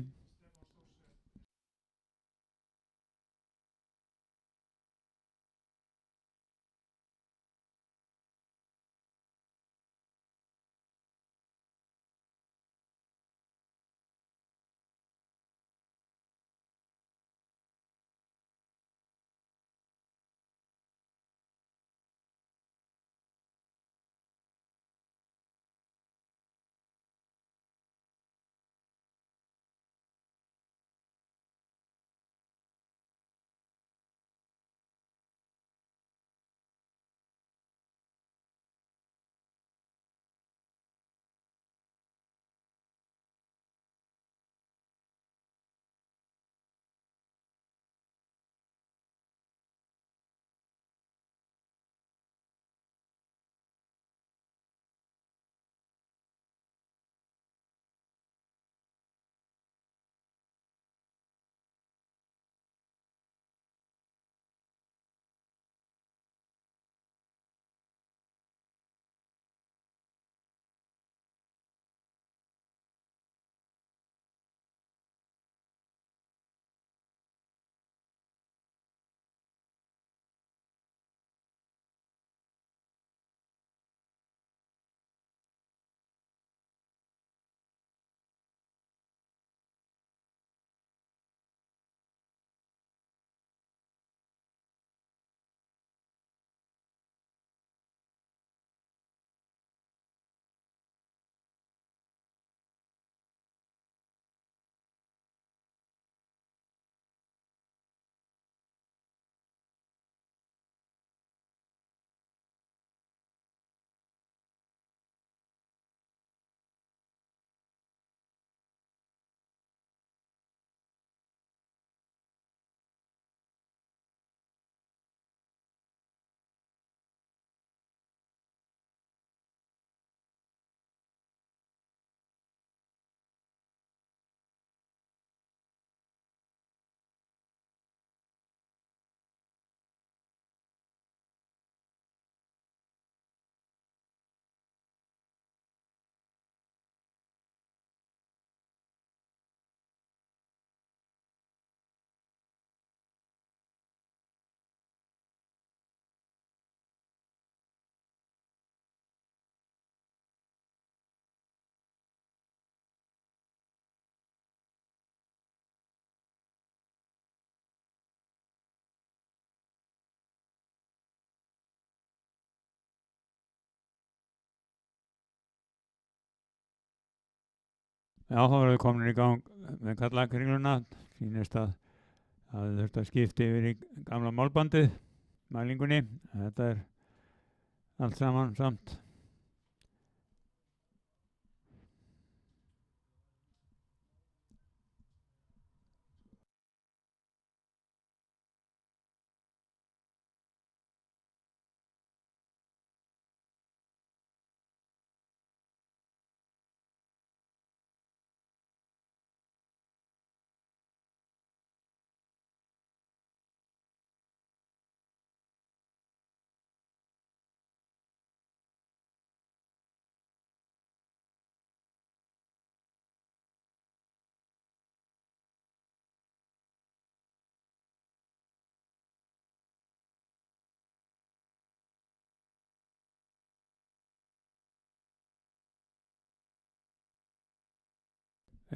Já, þá erum við komin í gang með kallakringluna. Sýnist að það þurft að skipta yfir í gamla málbandið, mælingunni. Þetta er allt saman samt.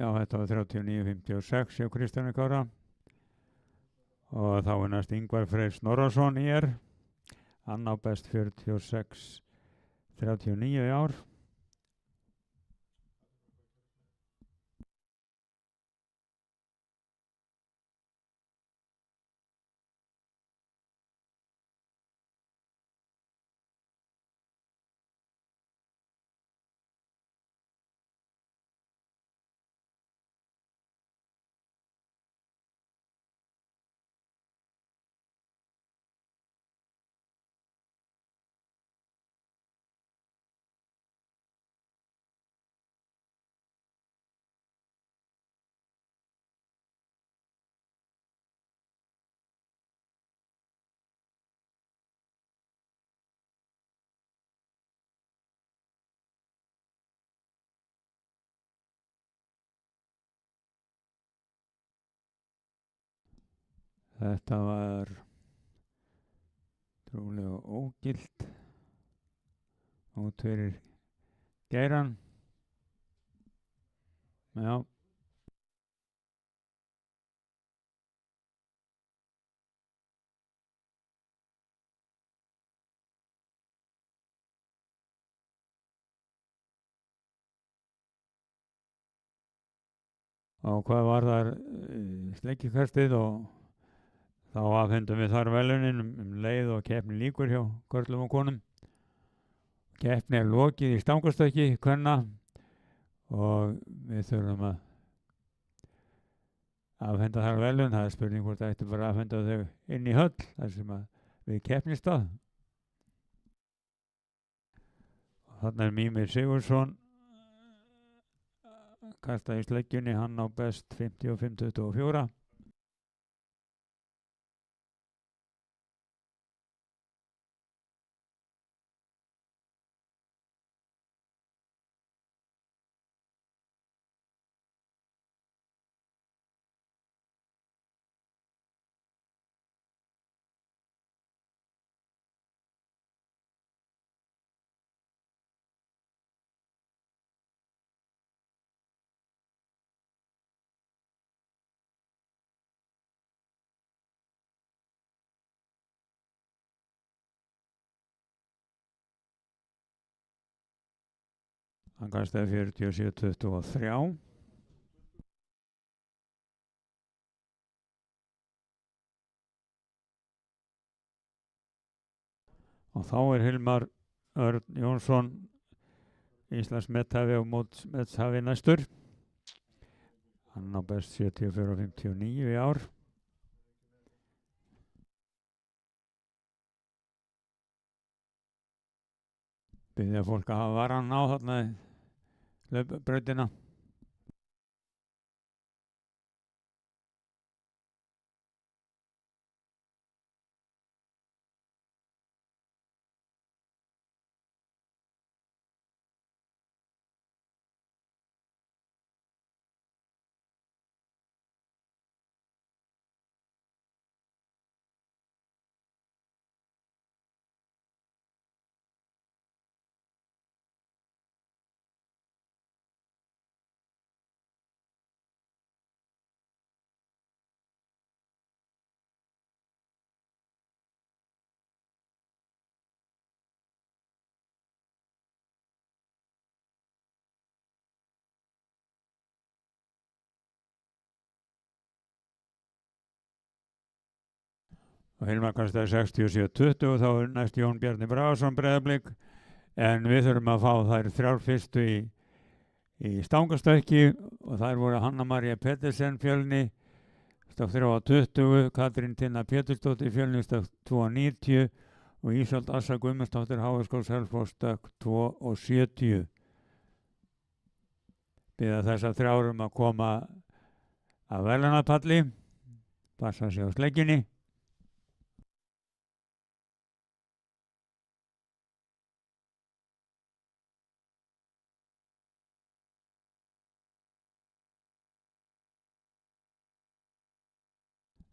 Já, þetta var 39.56 hjá Kristjáni Kára og þá er næst Ingvar Freyr Snorrason í hann á best 46.39 í ár. Þetta var trúlega ógilt út fyrir Geiran. Já. Og hvað var þar sleikikastið og þá afhendum við þar velunin leið og keppni líkur hjá körlum og konum. Keppni er lokið í stangastökki kvenna og við þurfum að afhenda þar velun. Það er spurning hvort það ætti bara að afhenda þau inn í höll þar sem að við keppnistað. Þarna er Mímir Sigurðsson kasta í sleggjunni, hann á best 55.24. Hann kastaði 47.23. Og þá er Hilmar Örn Jónsson Íslands methafi og mótsmethafi næstur. Hann á best 74.59 í ár. Byrja fólk að hafa varan á þarna brautina. og Hilmar kastaði 67-20 og þá er næst Jón Bjarni Bragason Breiðablik, en við þurfum að fá þær 3 fyrstu í stangastökki og þær voru Hanna María Pettersen Fjölni stökk 3:20, Katrín Tinna Pétursdóttir Fjölni stökk 2:90 og Ísold Assa Guðmundsdóttir Háskóla Selfoss stökk 2:70. Biðja þessar 3 að koma að verðlaunapalli, passa sig á sleggjunni.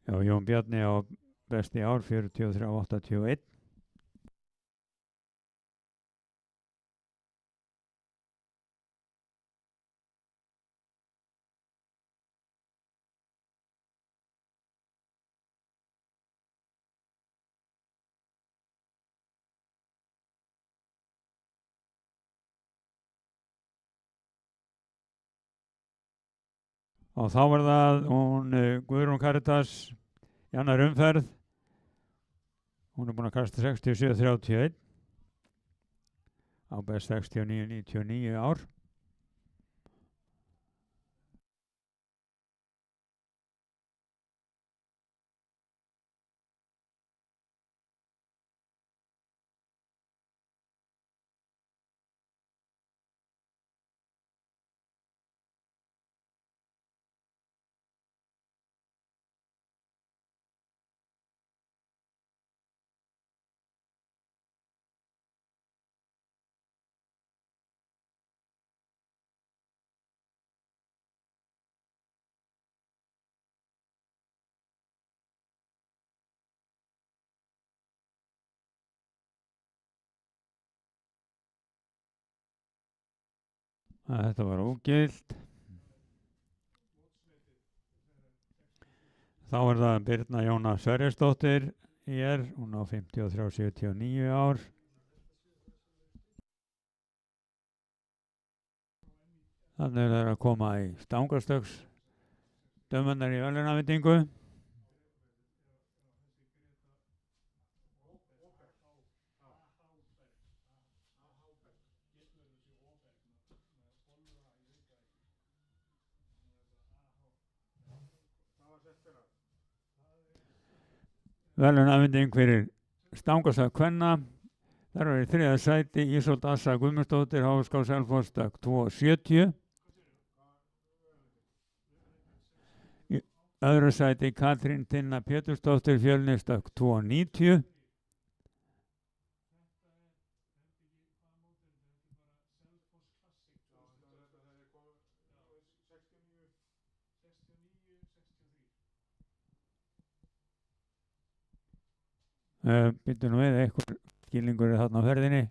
Já, Jón Bjarni á besti ár 43:81. Og þá var það hún Guðrún Karitas í annar umferð. Hún er búin að kasta 67-31 á best 69-99 ár. Þetta var ógilt. Þá er það Birna Jóna Sverrisdóttir ÍR, hún á 53-79 ár. Þannig er það að koma í stangastöks dömunnar í verðlaunafendingu. Verðlaunafending fyrir stangastökk kvenna. Þar var í 3. sæti Ísold Assa Guðmundsdóttir Háskóla Selfoss stökk 2:70. Í öðru sæti Katrín Tinna Pétursdóttir Fjölni stökk 2:90. Býttu nú við, eitthvað skilningur er þarna á ferðinni.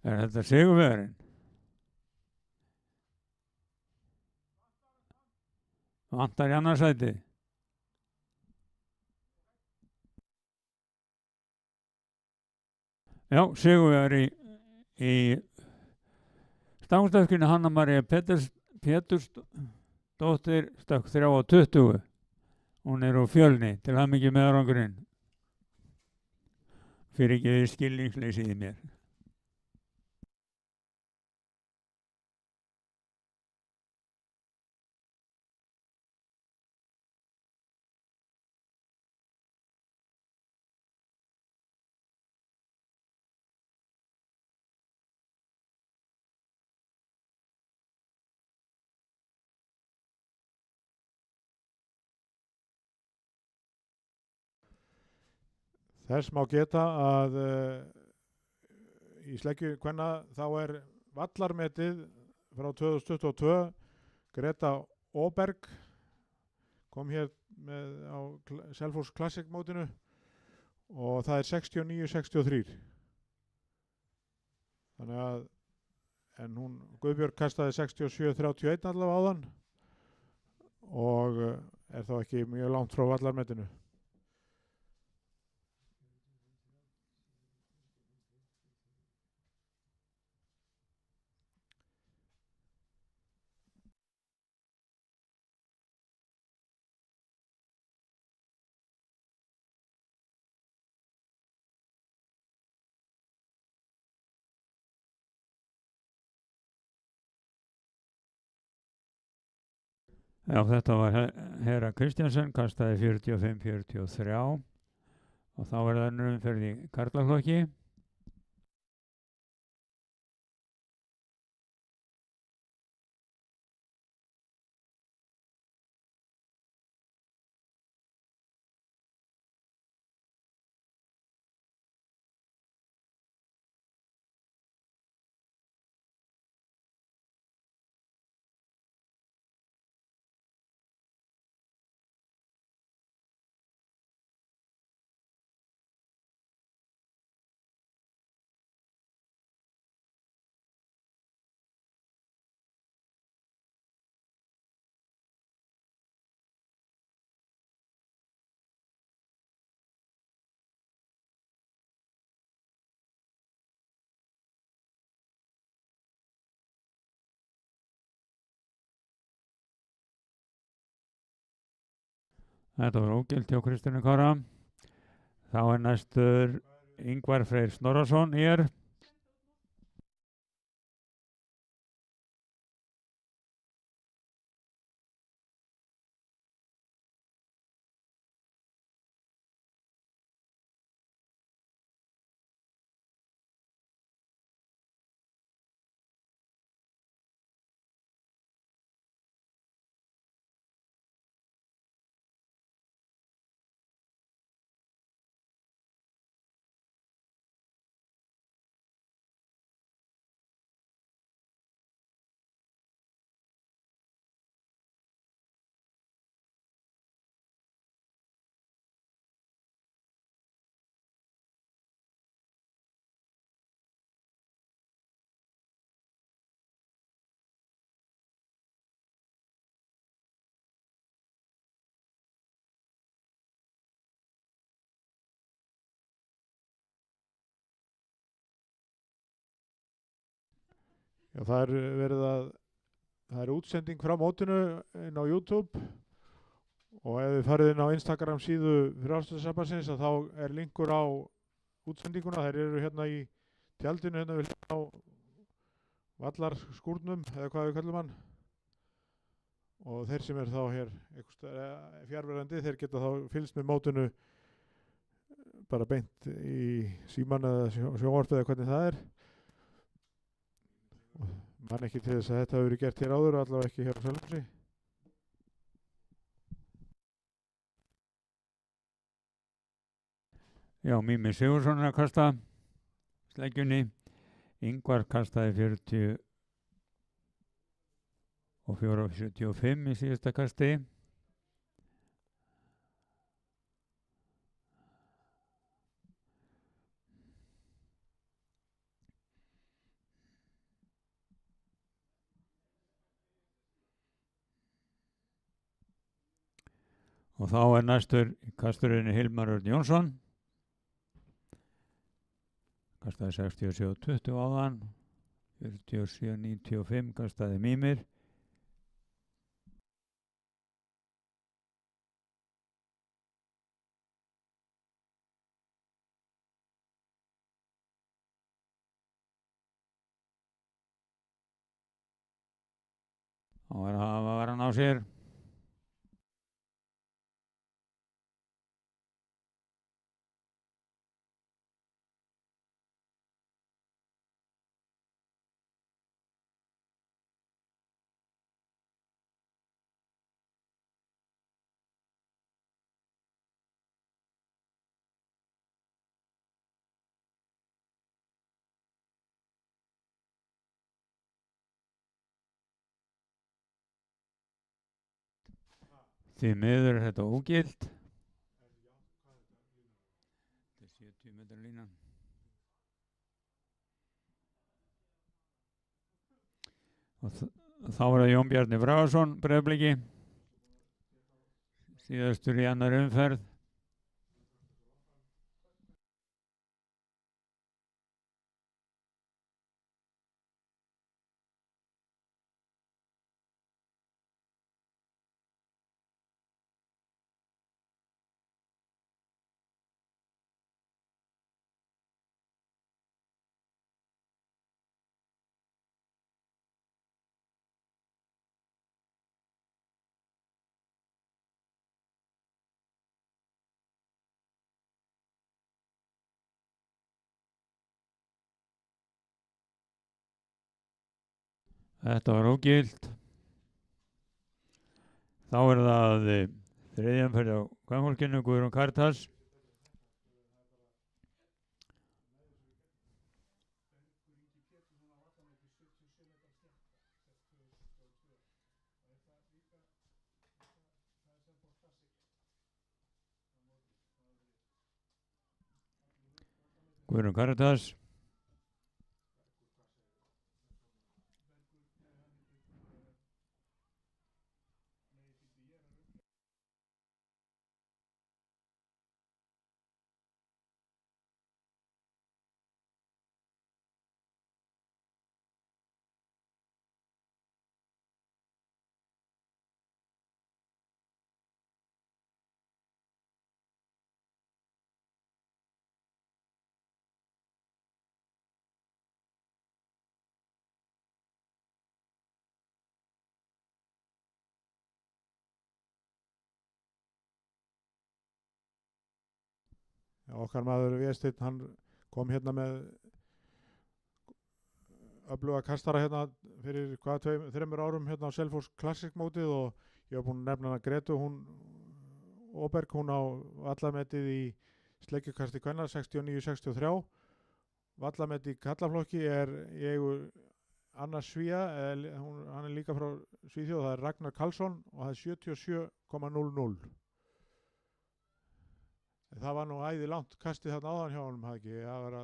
Er þetta sigurvegarinn? Vantar í annað sæti. Já, sigurvegari í stangastökkinu Hanna María Pétursdóttir stökk 3:20. Hún er úr Fjölni, til hamingju með árangurinn. Fyrir ekki við skilningsleysið í mér. Þess má geta að í sleggju kvenna þá er vallarmetið frá 2022. Greta Åberg kom hér á Selfoss Classic mótinu og það er 69-63. Þannig að Guðbjörg kastaði 67-31 allavega áðan og er þá ekki mjög langt frá vallarmetinu. Já, þetta var Hera Kristjansen, kastaði 45-43 og þá er það önnur umferð í karlaflokki. Þetta var ógilt hjá Kristjáni Kára. Þá er næstur Ingvar Freyr Snorrason hér. Já, það er útsending frá mótinu inn á YouTube og ef þið farið inn á Instagram síðu Frjálslyndasambandsins þá er linkur á útsendinguna. Þær eru hérna í tjaldinu hérna við á vallarskúrnum eða hvað við kallum hann, og þeir sem er þá hér fjárverandi, þeir geta þá fylgst með mótinu bara beint í síman eða sjónvarpið eða hvernig það er. Man ekki til þess að þetta hefur verið gert hér áður, allavega ekki hér á Selfossi. Já, Mími Sigurðsson er að kasta sleggjunni. Ingvar kastaði 44-75 í síðasta kasti. Og þá er næstur í kasturinn Hilmar Örn Jónsson. Kastaði 67-20 áðan. 47-95 kastaði Mímir. Og var hann á sér. Því miður er þetta ógilt. Þetta er 70 metra línan. Og þá er það Jón Bjarni Bragason, Breiðabliki, síðastur í annar umferð. Þetta var ógilt. Þá er það þriðja umferð á kvenfólkinu, Guðrún Karitas. Guðrún Karitas. Okkar maður Vésteinn, hann kom hérna með öfluga kastara hérna fyrir þreymur árum hérna á Selfoss Classic mótið og ég var búinn að nefna hana Gretu, hún Åberg, hún á vallametið í sleggjukasti kvenna 69-63. Vallametið í kallaflokki er í eigu Anna Svía, hann er líka frá Svíþjóð, það er Ragnar Karlsson og það er 77,00. Það var nú æði langt kastið þarna áðan hjá honum, það ekki, það var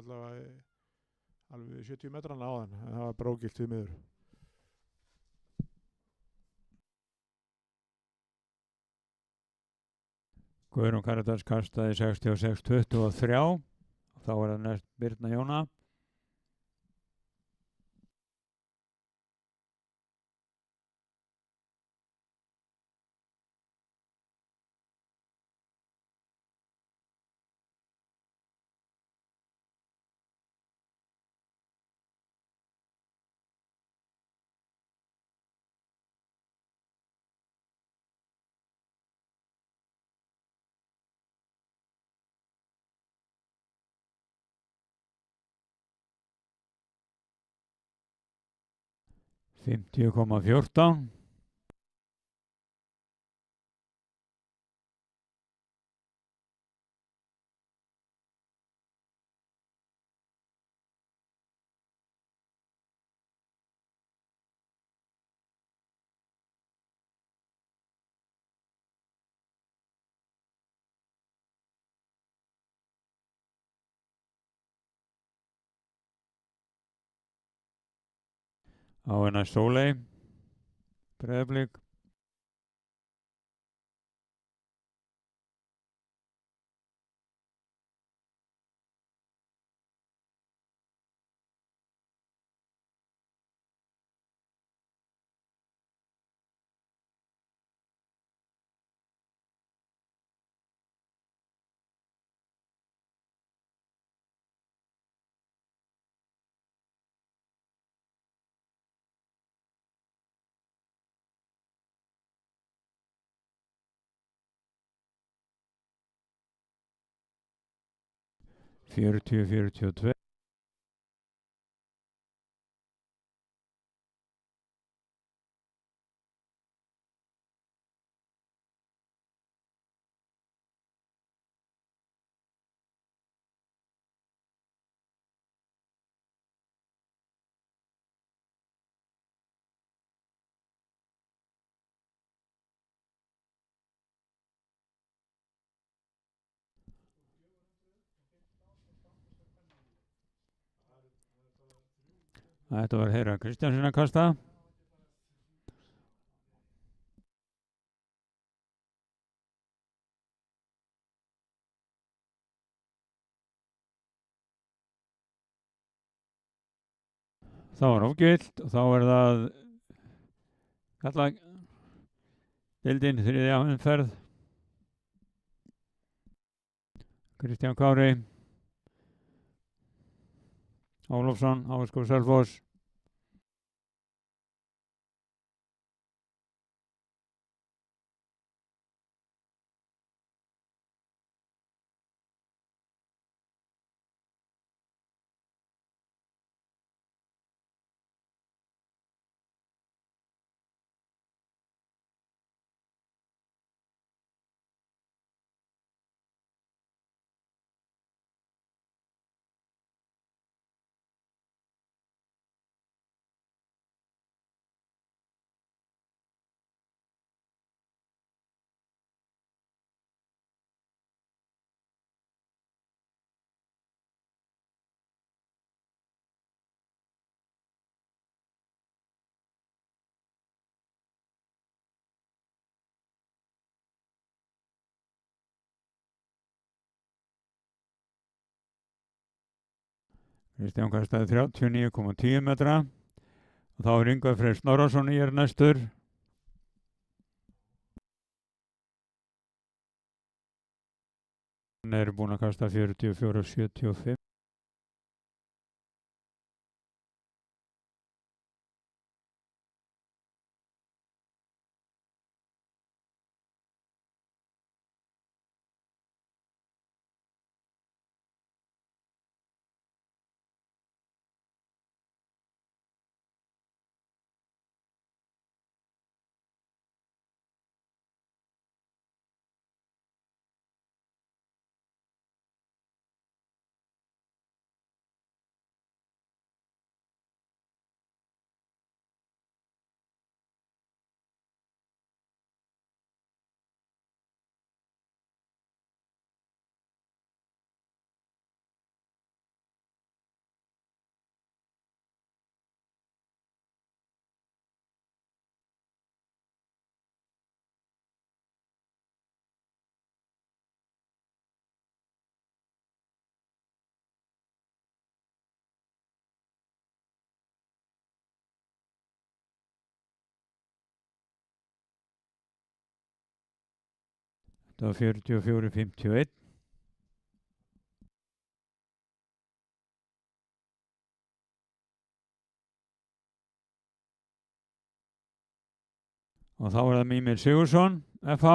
alveg 70 metrana áðan, en það var brókilt við miður. Guðrún Karitas kastaði 66-23 og þá er það næst Birna Jóna. Fimmtíu komma 14. Á hennar Sóley, Breiðablik. Fjörutíu, 42. Þetta var Heiðar Kristjánsson að kasta. Þá var ógilt og þá er það kalla deildin þriðja umferð. Kristján Kári Ólafsson, HSK Selfoss. Kristján kastaði 39,10 metra og þá er Ingvar Freyr Snorrason í næstur. Hann er búinn að kasta 44,75. Þetta var 44,51. Og þá er það Mímir Sigurðsson, FH.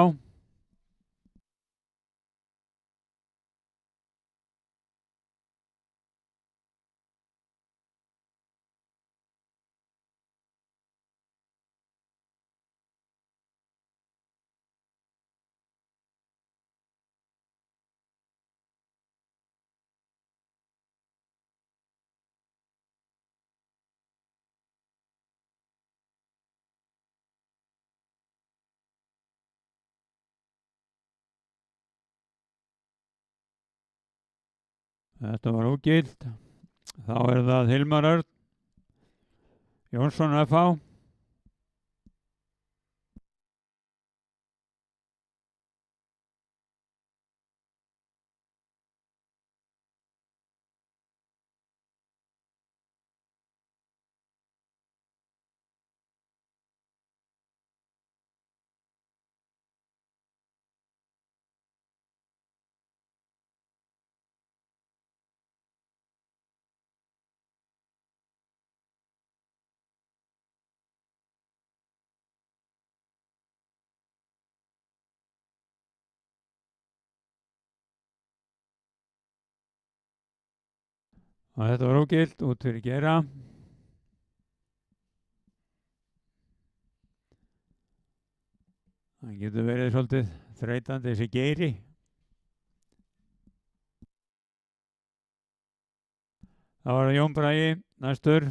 Þetta var ógilt. Þá er það Hilmar Örn Jónsson, FH. Og þetta var ógilt út fyrir Geira. Það getur verið svolítið þreytandi þessi Geiri. Það var Jón Bragi næstur.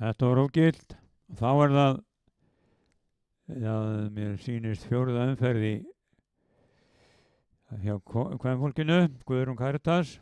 Þetta var ógilt. Þá er það, já, mér sýnist fjórða umferði hjá kvenfólkinu, Guðrún Karitas.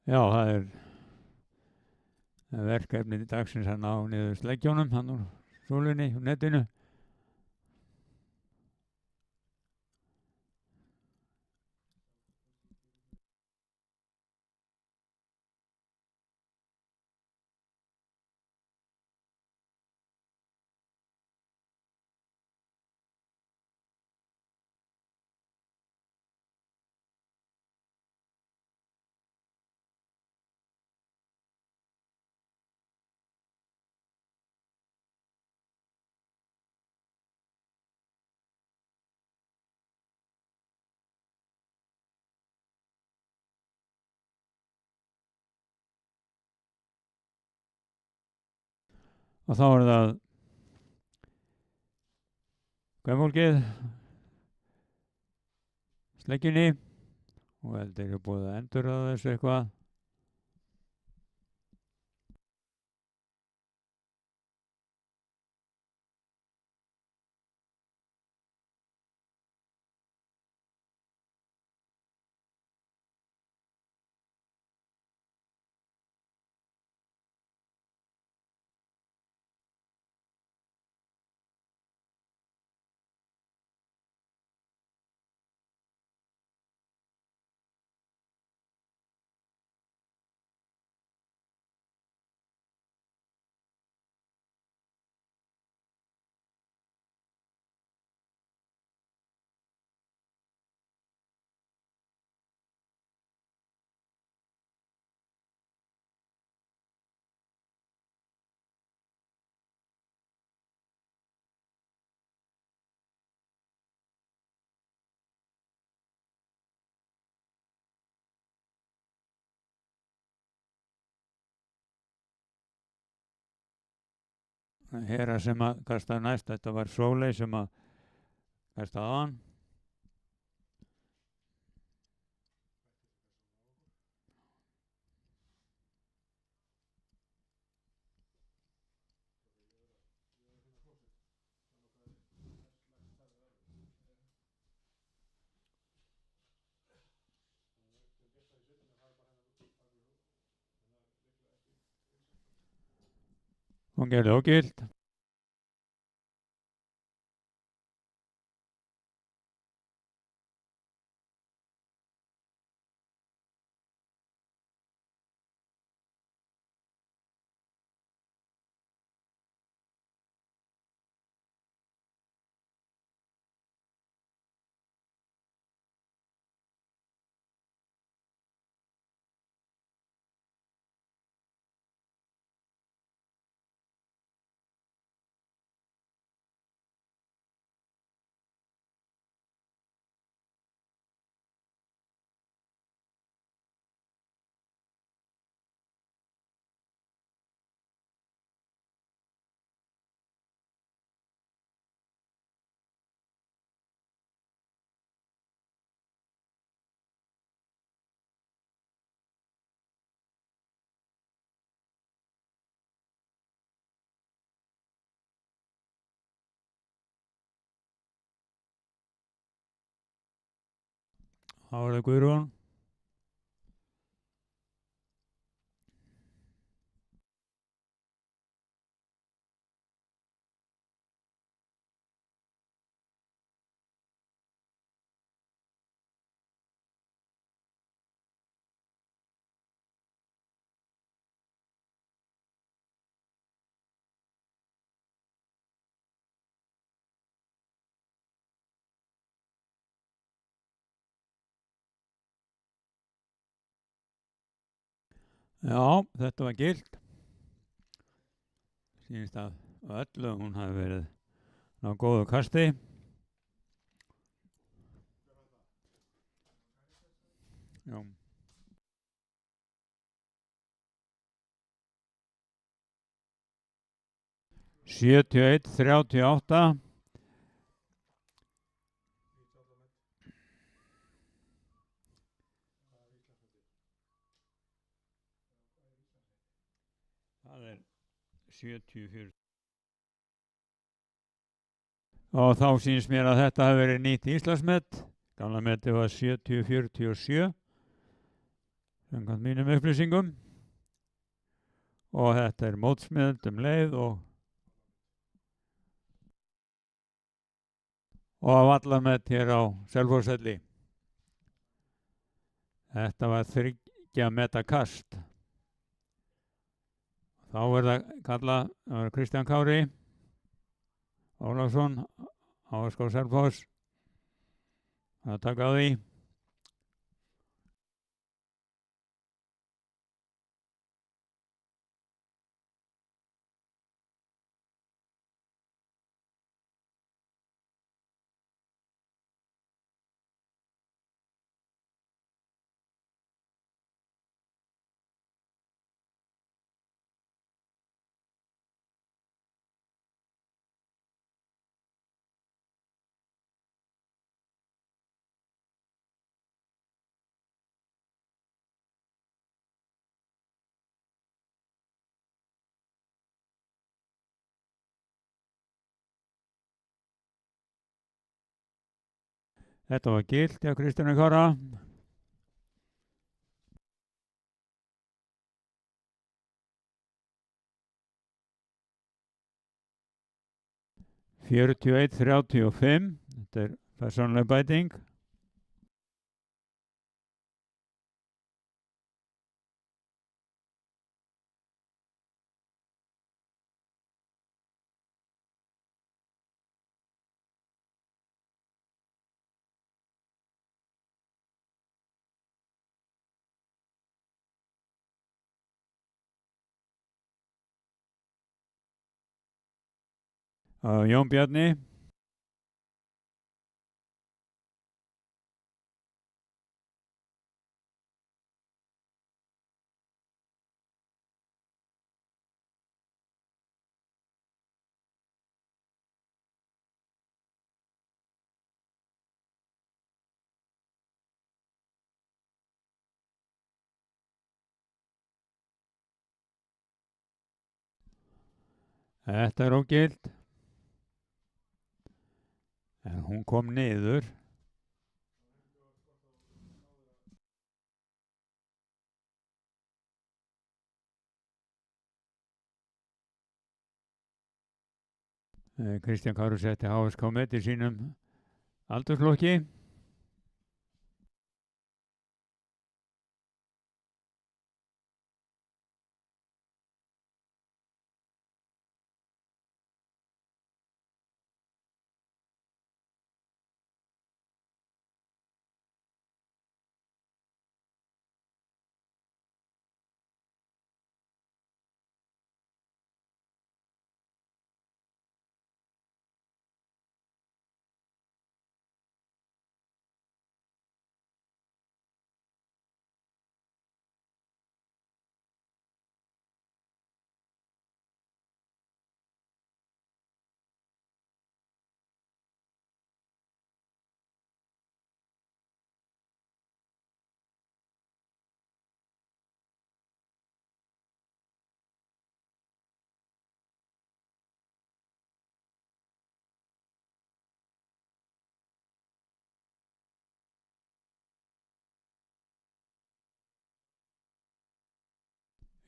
Já, það er verkefni dagsins að ná niður sleggjónum hann úr súlunni og netinu. Og þá er það kvenfólkið, sleggjunni, og heldur ekki búið að endur á þessu eitthvað. Hera sem að kastaði næst, þetta var Sóley sem að kastaði á hann. Hún gerði ógilt. Þá var það Guðrún. Já, þetta var gilt. Sýnist að öllu hún hafi verið ná góðu kasti. Já. Sjötíu og einn, 38. Það er 70-40. Og þá sýnist mér að þetta hafi verið nýtt Íslandsmet. Gamla metið var 70-47. Samkvæmt mínum upplýsingum. Og þetta er mótsmiðund leið og vallarmet hér á Selfossvelli. Þetta var 3 metra kast. Þá er það kallað Kristján Kári Ólafsson á SK Selfoss að taka á því. Þetta var gilt hjá Kristjáni Kára. Fjörutíu og einn, 35. Þetta er persónuleg bæting. Jón Bjarni. Þetta er ógild. En hún kom niður. Kristján Kári setti HSK met í sínum aldursflokki.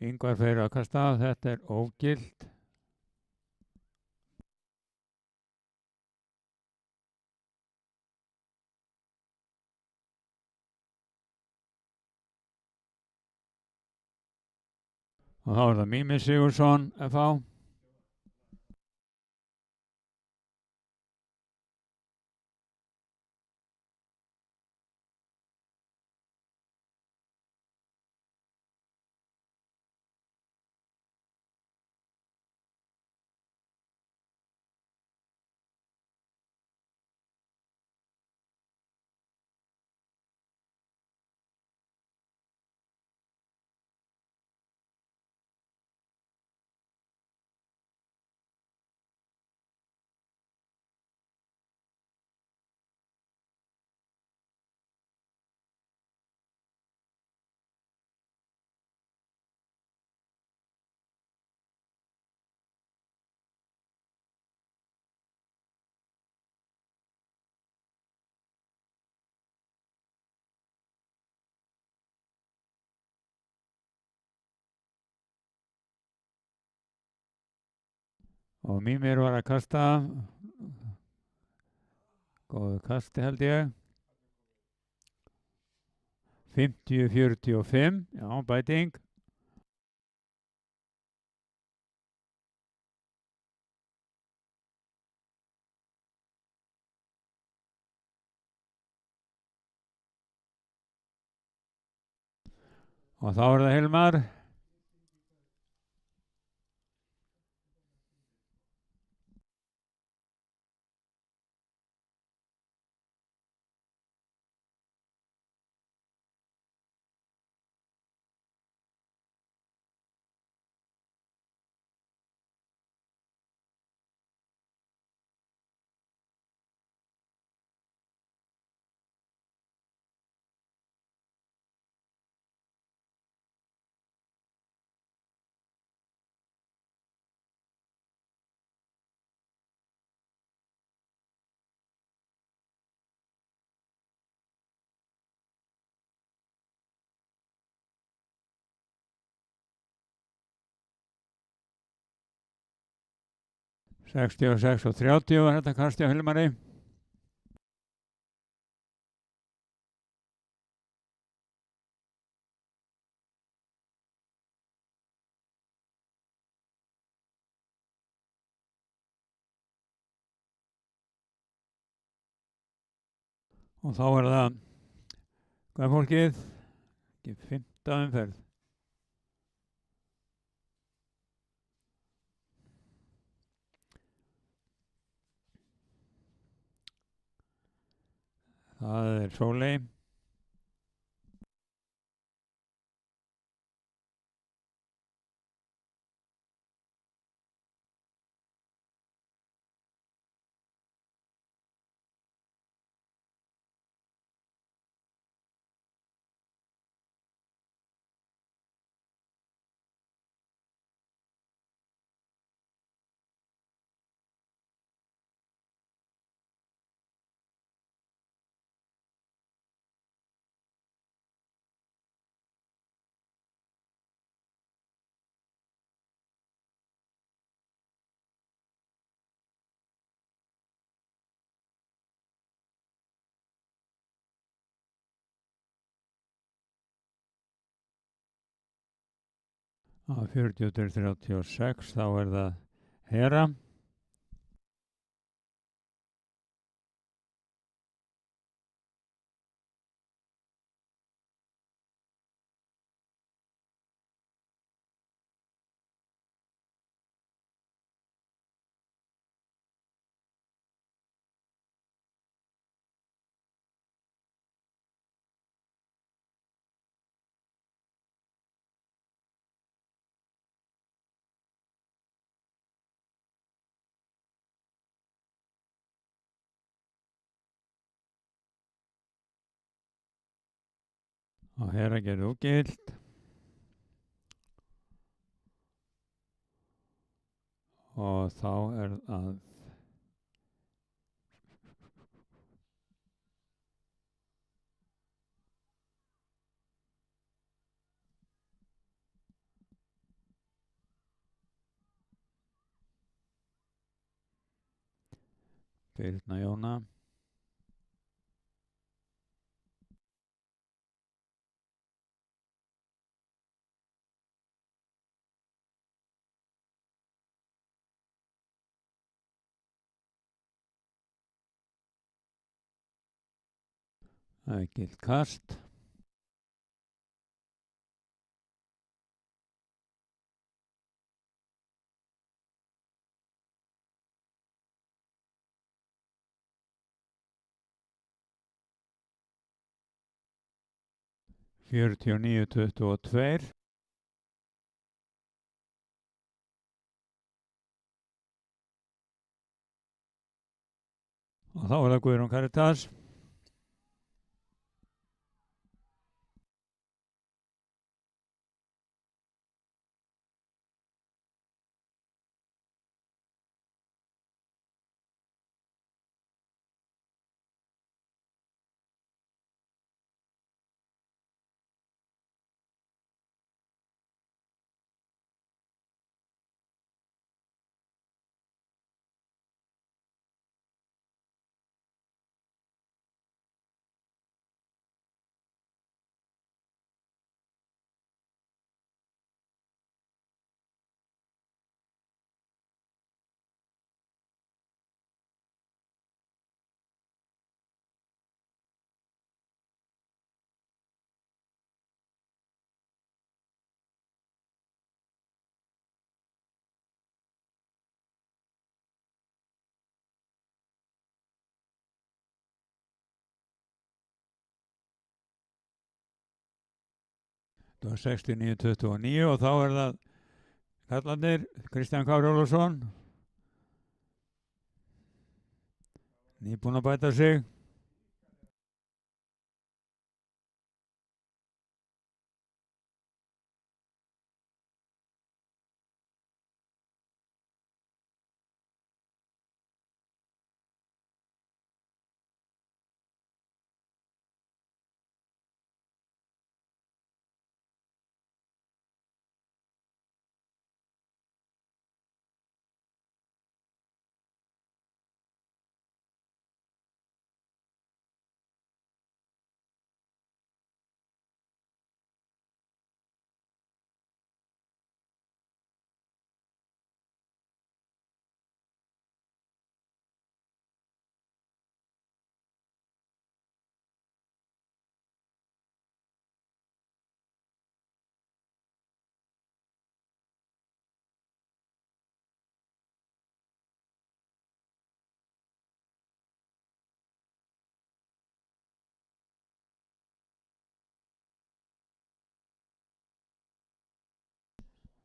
Ingvar Freyr að kasta. Þetta er ógild. Og þá er það Mími Sigurðsson FH. Og Mímir var að kasta. Góðu kasti held ég. 50-45. Já, bæting. Og þá er það Hilmar. Sextíu og 30 var þetta kasti á Hilmari. Og þá er það Guðfólkið. Ekki 5. umferð. Það er Sóley. Á 40-36 þá er það Hera. Og Hera gerði ógilt. Og þá er að Birna Jóna. Það er gilt kast. Fjörutíu og 22. Og þá er það Guðrún Karitas. Það var 69-29 og þá er það kallarnir Kristján Kári Ólafsson. Nýbúinn að bæta sig.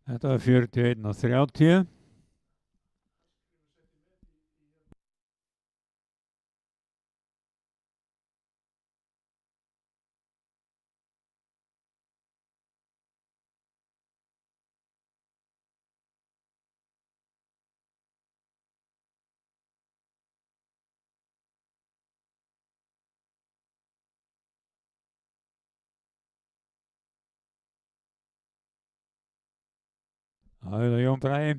Þetta var 41-30. Það er það Jón Bragi.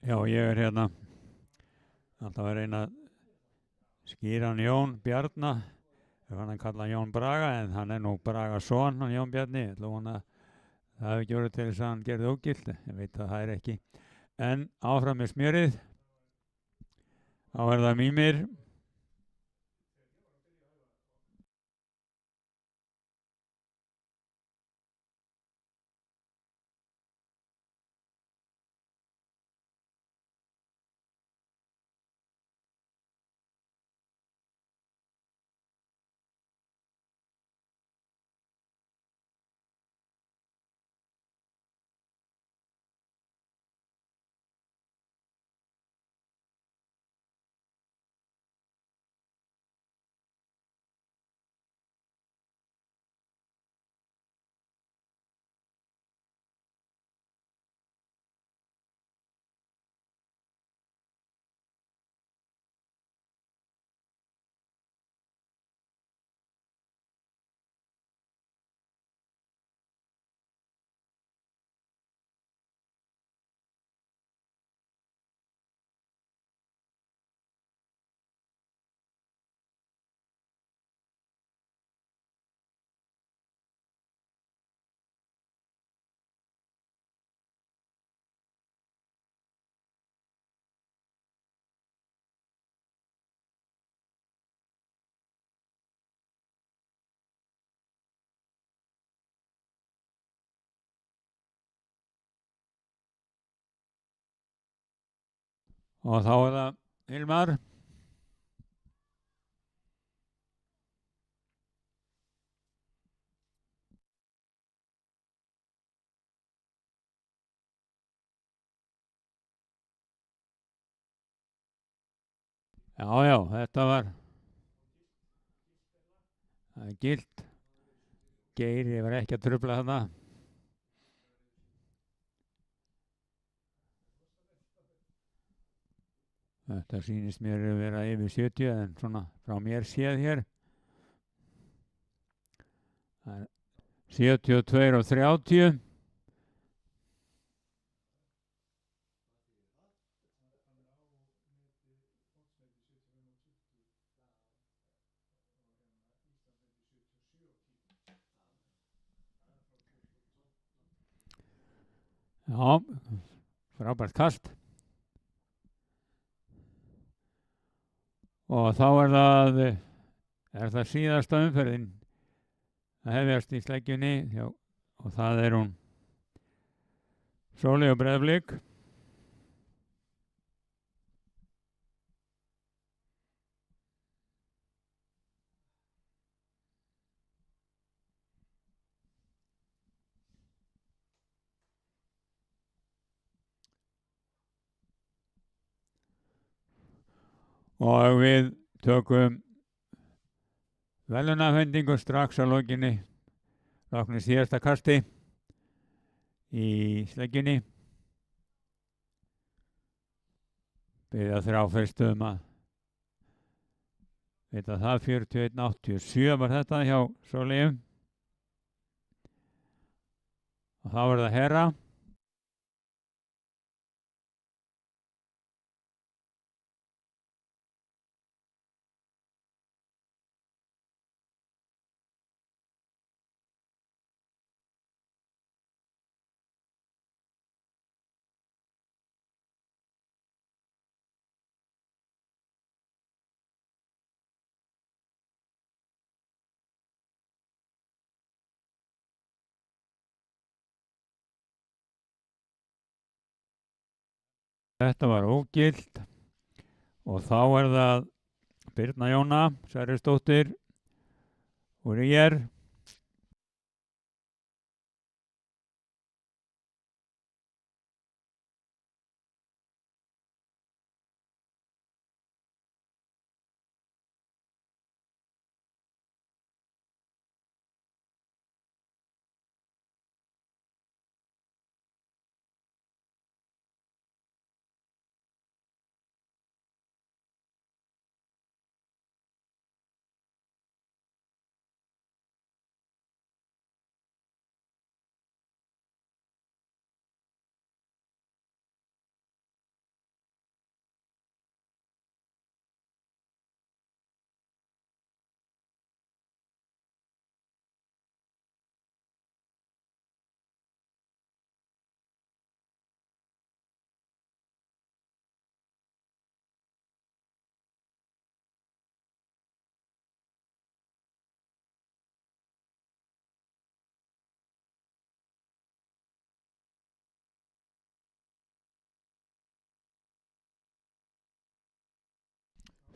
Já, ég er hérna alltaf að reyna að skýra hann Jón Bjarna. Ef hann kalla hann Jón Braga, en hann er nú Braga son, hann Jón Bjarni. Ég ætla að vona að það hefði ekki verið til þess að hann gerði ógilt. Ég veit að það er ekki. En áfram með smjörið. Þá er það Mímir. Og þá er það Hilmar. Já, þetta var það er gilt. Geiri var ekki að trufla þarna. Þetta sýnist mér að vera yfir 70, en svona frá mér séð hér. Það er 72 og 30. Já, frábært kast. Og þá er það síðasta umferðin að hefjast í sleggjunni. Já, og það er hún Sóli og Breiðablik. Og við tökum verðlaunafhendingu strax að lokinni loknu síðasta kasti í sleggjunni. Byrja þrjá fyrstu að vita það. 41.87 var þetta hjá Sóli. Og þá er það Hera. Þetta var ógilt. Og þá er það Birna Jóna Sverrisdóttir úr ÍR.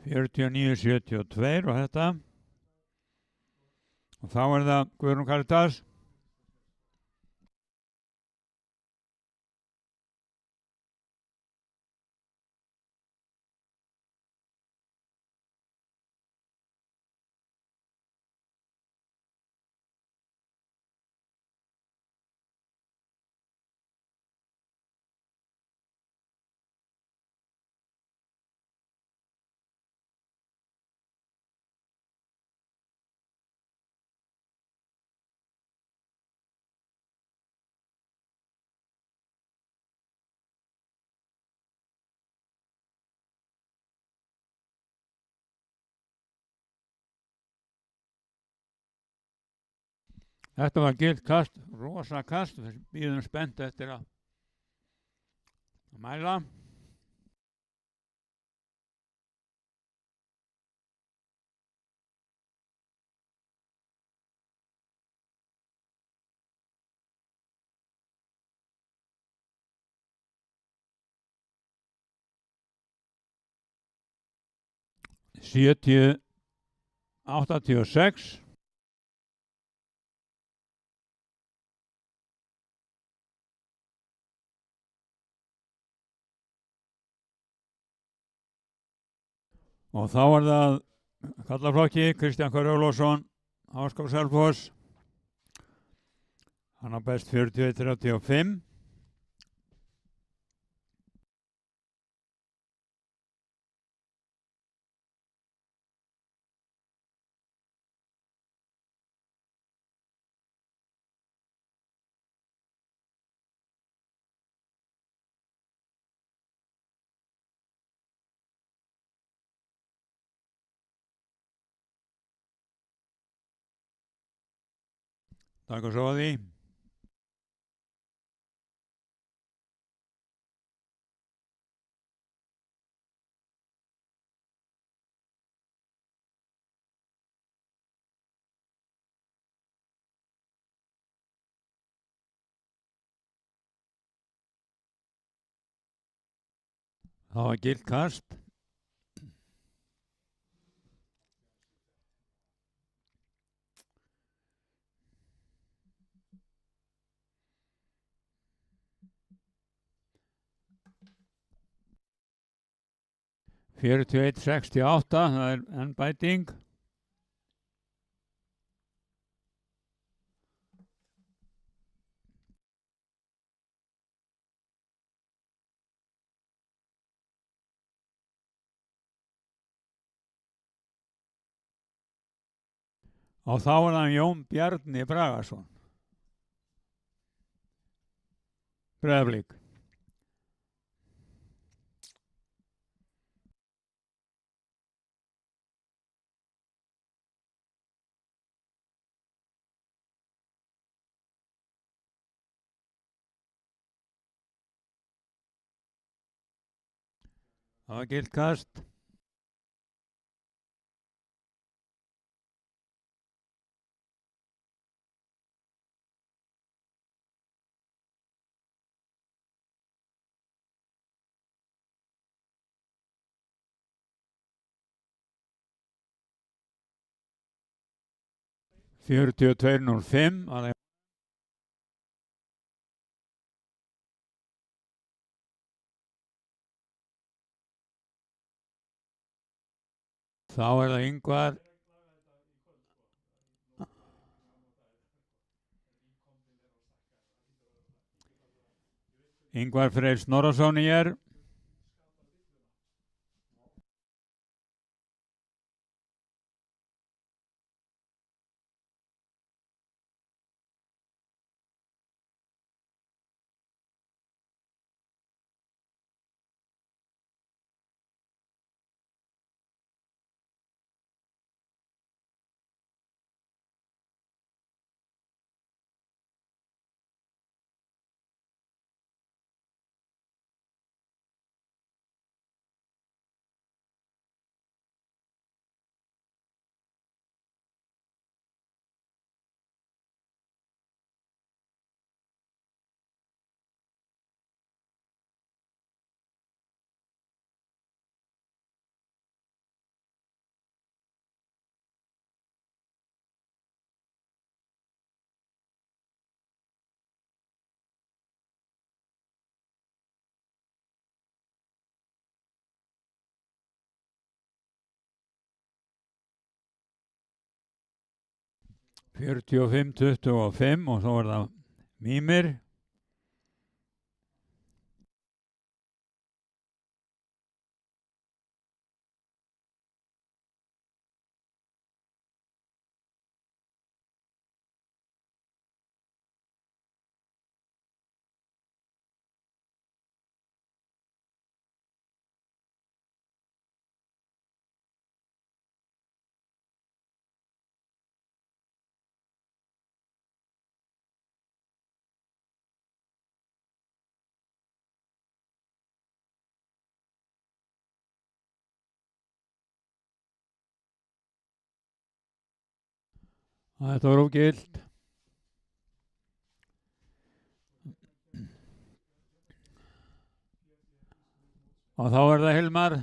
49-72 og þetta. Og þá er það Guðrún Karitas. Þetta var gilt kast, rosa kast, við bíðum spennt eftir að mæla. Sjötíu, 86. Og þá er það kallaflokki, Kristján Kari Ólafsson, Háskóla Selfoss. Hann á best 41-35. Takk og svo að því. Það var gilt kast. Fjörutíu og 1-68, það er enn bæting. Og þá er það Jón Bjarni Bragason. Breiðablik. Það var gilt kast. Fjörutíu og 2-05. Þá er það Ingvar Freyr Snorrason hér. 45-25 og svo er það Mímir. Þetta var ógilt. Og þá er það Hilmar.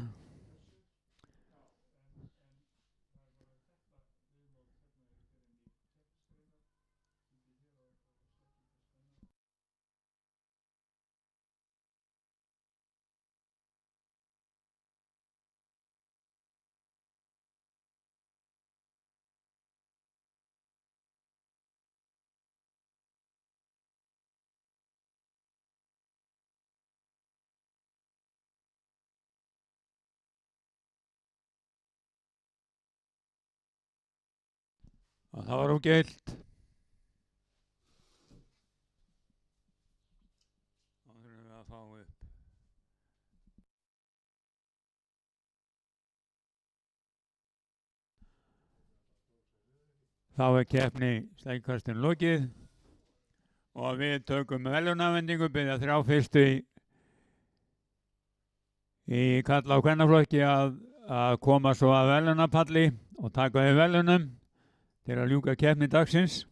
Og það var ógilt. Þá þurfum við að fá upp. Þá er keppni sleikjukastin lokið og við tökum verðlaunafendingu, byrja 3 fyrstu í karla- og kvennaflokki að koma svo að verðlaunapalli og taka við verðlaunum til að ljúka keppni dagsins.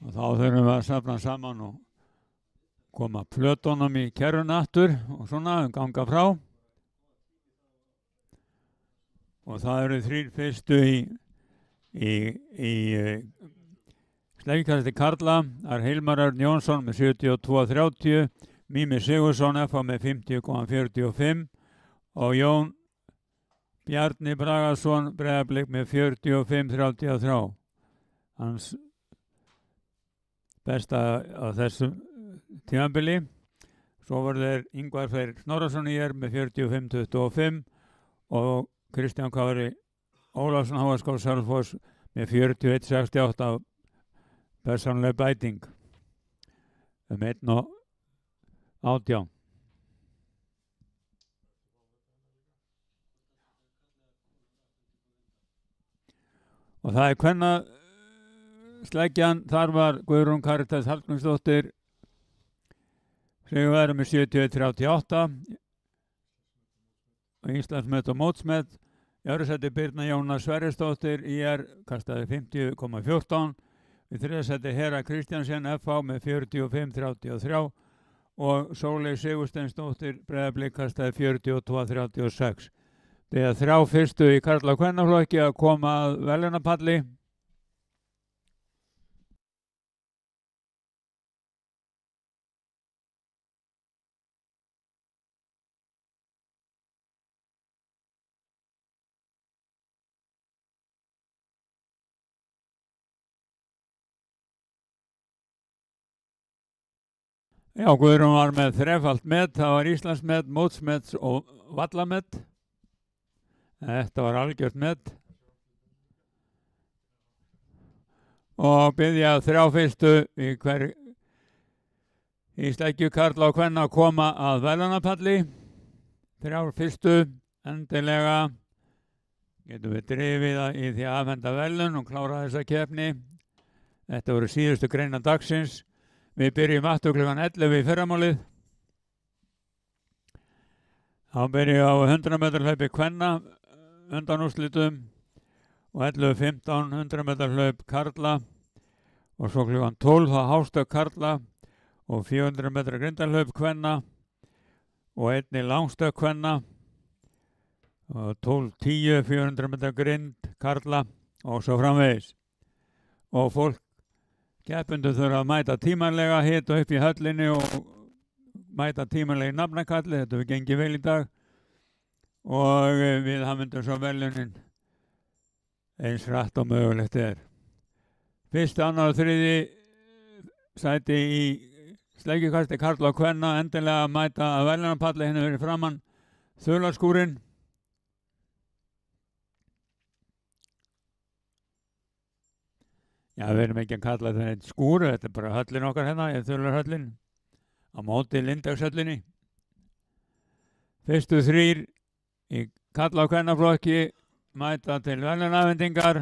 Og þá þurfum við að safna saman og koma plötunum í kerruna aftur og svona ganga frá. Og það eru 3 fyrstu í sleikjukasti karla. Það er Hilmar Örn Jónsson með 72,30, Mímir Sigurðsson FH með 50,45 og Jón Bjarni Bragason Breiðablik með 45,33. Hans besta á þessum tímabili. Svo var þeir Ingvar Freyr Snorrason með 45,25 og Kristján Kári Ólafsson Háskóla Selfoss með 41,68 persónuleg bæting 1,18. Og það er kvenna sleggjan, þar var Guðrún Karitas Hallgrímsdóttir sigurvegari með 71,38 og Íslandsmet og mótsmet. Í öðru sæti Birna Jóna Sverrisdóttir IR kastaði 50,14. Í þriðja sæti Hera Kristjansen FH með 45,33 og Sóley Sigursteinsdóttir Breiðablik kastaði 42,36. Það er 3 fyrstu í karla- og kvennaflokki að koma að verðlaunapalli. Já, Guðrún var með 3-falt met, það var Íslandsmet, mótsmet og vallamet. Þetta var algjört met. Og byrja 3 fyrstu í sleggju karla og kvenna að koma að verðlaunapalli. 3 fyrstu endilega getum við drifið í því að afhenda verðlaun og klára þessa keppni. Þetta voru síðustu greinar dagsins. Við byrjum aftur klukkan 11 í fyrramálið. Þá byrjum við á 100 metra hlaupi kvenna undanúrslitum og 11-15 metra hlaup karla og svo klukkan 12 þá hástökk karla og 400 metra grindahlaup kvenna og einnig langstökk kvenna og 12-10 400 metra grind karla og svo framvegis. Og fólk keppendur þurfa að mæta tímanlega, hita upp í höllinni og mæta tímanlega í nafnakalli. Þetta hefur gengið vel í dag og við hafmyndum svo verðlaunin eins hratt og mögulegt er. Fyrsti, annar og þriði sæti í sleggjukasti karla og kvenna endilega að mæta að verðlaunapalli hérna fyrir framann Þularskúrinn. Já, við erum ekki að kalla þetta eitt skúr, þetta er bara höllin okkar hérna, Þularhöllin, á móti Lindagshöllinni. Fyrstu þrír í karla- og kvennaflokki mæta til verðlaunaafhendingar.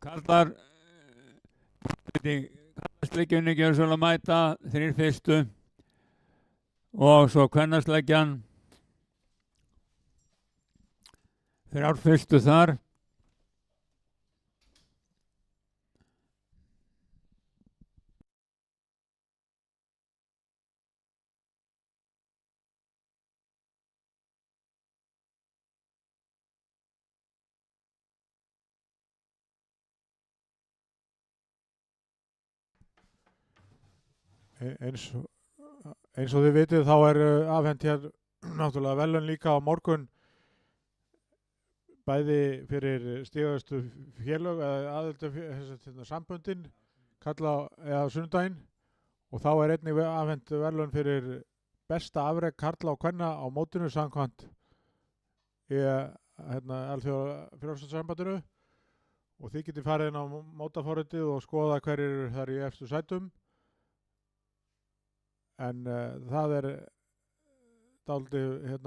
Karlar í karlasleikjunni gjör svo að mæta þrír fyrstu og svo kvennasleikjan þrjár fyrstu þar. Eins og þið vitið þá er afhent hér náttúrulega verðlaun líka á morgun bæði fyrir stigagastu félög eða aðildu samböndin kalla eða sunnudaginn og þá er einnig afhent verðlaun fyrir besta afrek karla og kvenna á mótinu samkvæmt alþjóða frjálsasambandinu og þið getið farið inn á mótaforritið og skoða hverjir þar í efstu sætum. En það er dálítið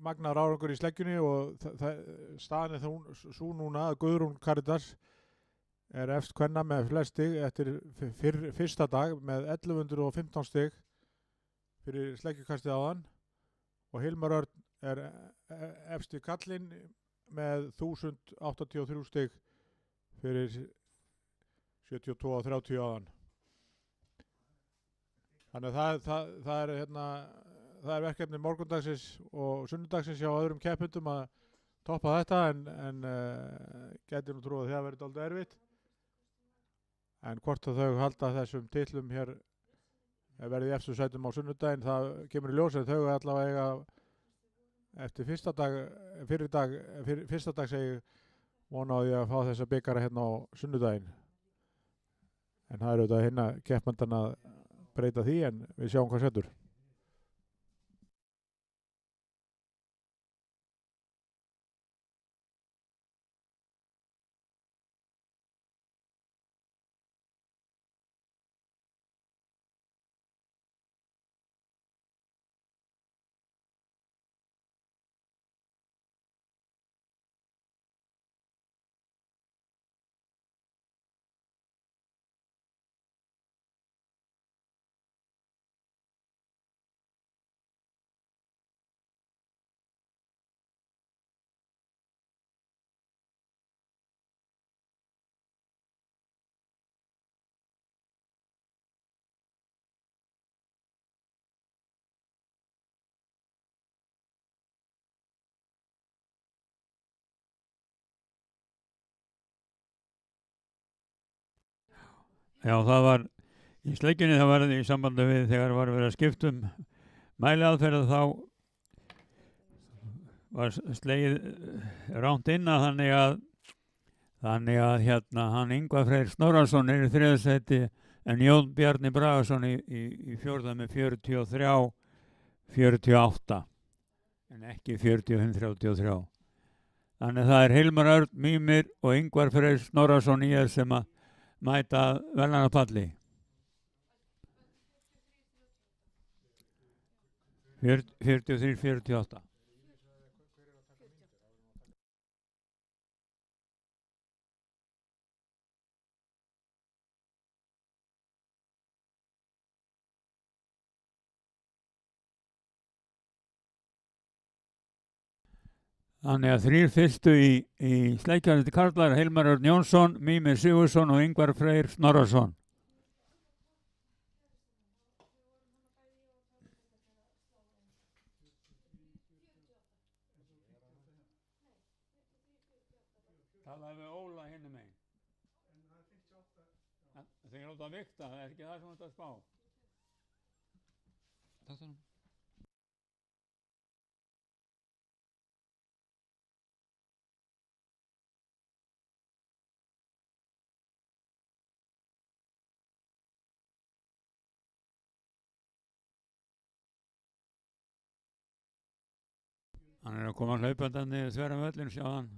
magnaður árangur í sleggjunni og staðan er svo núna að Guðrún Karítas er efst kvenna með flest stig eftir fyrsta dag með 1115 stig fyrir sleggjukastið áðan og Hilmar Örn er efst í kallinn með 1083 stig fyrir 72 og 30 áðan. Þannig að það er verkefni morgundagsins og sunnudagsins hjá öðrum keppendum að toppa þetta en gæti nú trúið að það verið dálítið erfitt. En hvort að þau halda þessum titlum hér verið í efstu sætum á sunnudaginn, það kemur í ljós en þau allavega eiga eftir fyrsta dag segi vona á því að fá þessa bikara hérna á sunnudaginn. En það er auðvitað hinna keppmendan að breyta því en við sjáum hvað setur. Já, það var í sleggjunni, það var í sambandi við þegar var verið að skiptum mæliaðferð þá var slegið ránt inn að þannig að hann Ingvar Freyr Snorrason er í þriðja sæti en Jón Bjarni Bragason í fjórða með 43-48 en ekki 45-33. Þannig að það er Hilmar Örn Mímir og Ingvar Freyr Snorrason í sem að mæta verðlaunapalli. 43-48. Þannig að þrír fyrstu í sleikjandi karlar, Hilmar Örn Jónsson, Mímir Sigurðsson og Ingvar Freyr Snorrason. Talaði við Óla hinum megin. Þeir eru að vikta, það er ekki það sem þú ert að spá. Takk fyrir. Hann er að koma hlaupandandi þverjum völlin, sjá hann.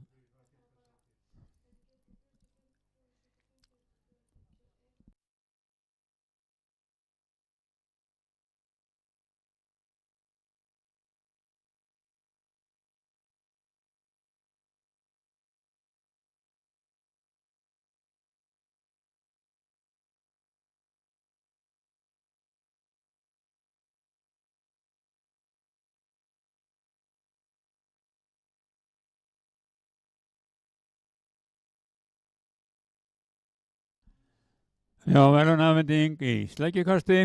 Já, verðlaunafhending í sleggjukasti.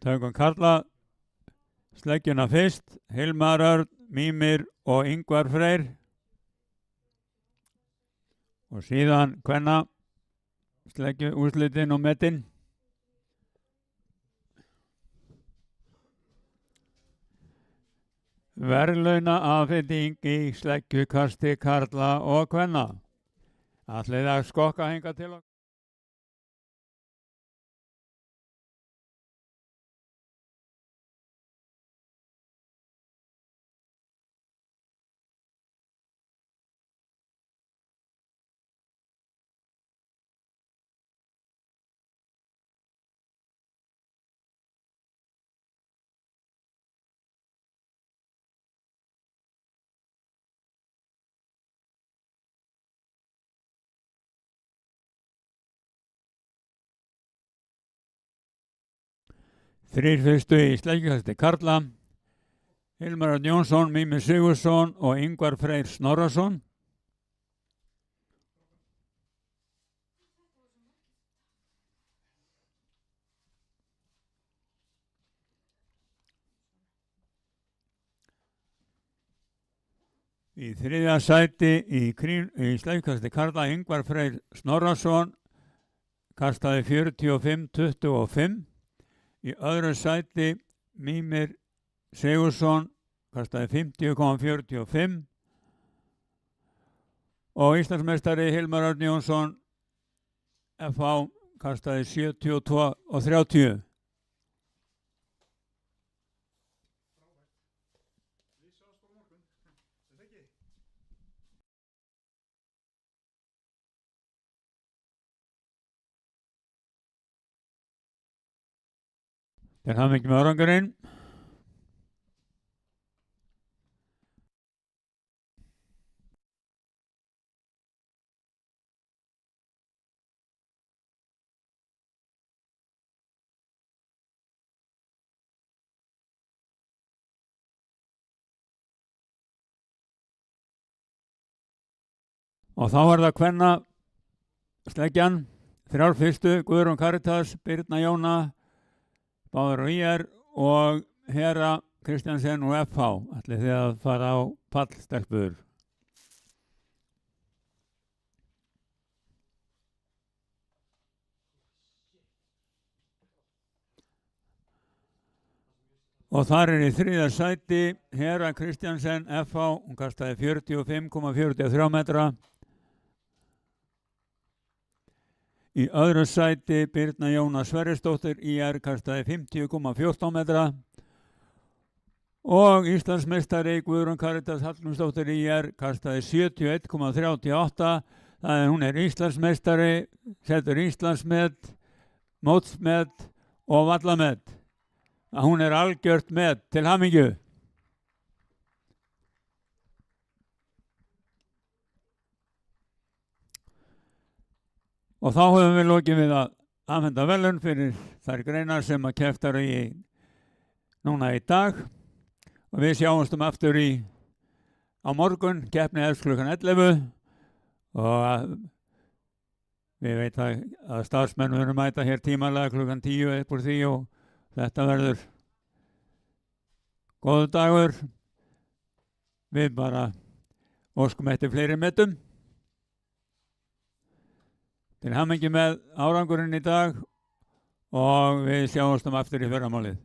Tökum karla sleggjuna fyrst, Hilmar Örn, Mímir og Ingvar Freyr. Og síðan kvenna sleggju úrslitin og metin. Verðlaunafhending í sleggjukasti karla og kvenna. Ætlið að skokka hingað til okkur. Þrír fyrstu í sleggjukasti karla, Hilmar Örn Jónsson, Mímir Sigurðsson og Ingvar Freyr Snorrason. Í þriðja sæti í sleggjukasti karla, Ingvar Freyr Snorrason, kastaði 45-25. Í öðru sæti Mímir Sigurðsson kastaði 50,45 og Íslandsmeistari Hilmar Örn Jónsson FH kastaði 72,30. Til hamingju með árangurinn. Og þá var það kvenna sleggjan, þrjár fyrstu, Guðrún Karitas, Birna Jóna, Báður og IR og Hera Kristjansen og FH. Ætlið þið að fara á pallstelpur. Og þar er í þriðja sæti Hera Kristjansen FH, hún kastaði 45,43 metra. Í öðru sæti Birna Jóna Sverrisdóttir IR kastaði 50,14 metra og Íslandsmeistari Guðrún Karitas Hallgrímsdóttir IR kastaði 71,38. Það er hún er Íslandsmeistari, setur Íslandsmet, mótsmet og vallamet. Hún er algjört met, til hamingju. Og þá höfum við lokið við að afhenda verðlaun fyrir þær greinar sem að keppt eru í núna í dag og við sjáumst aftur á morgun, keppni hefst klukkan 11 og við veit að starfsmenn verður mæta hér tímalega klukkan 10 upp úr því og þetta verður góður dagur. Við bara óskum eftir fleiri metum. Til hamingju með árangurinn í dag og við sjáumst aftur í fyrramálið.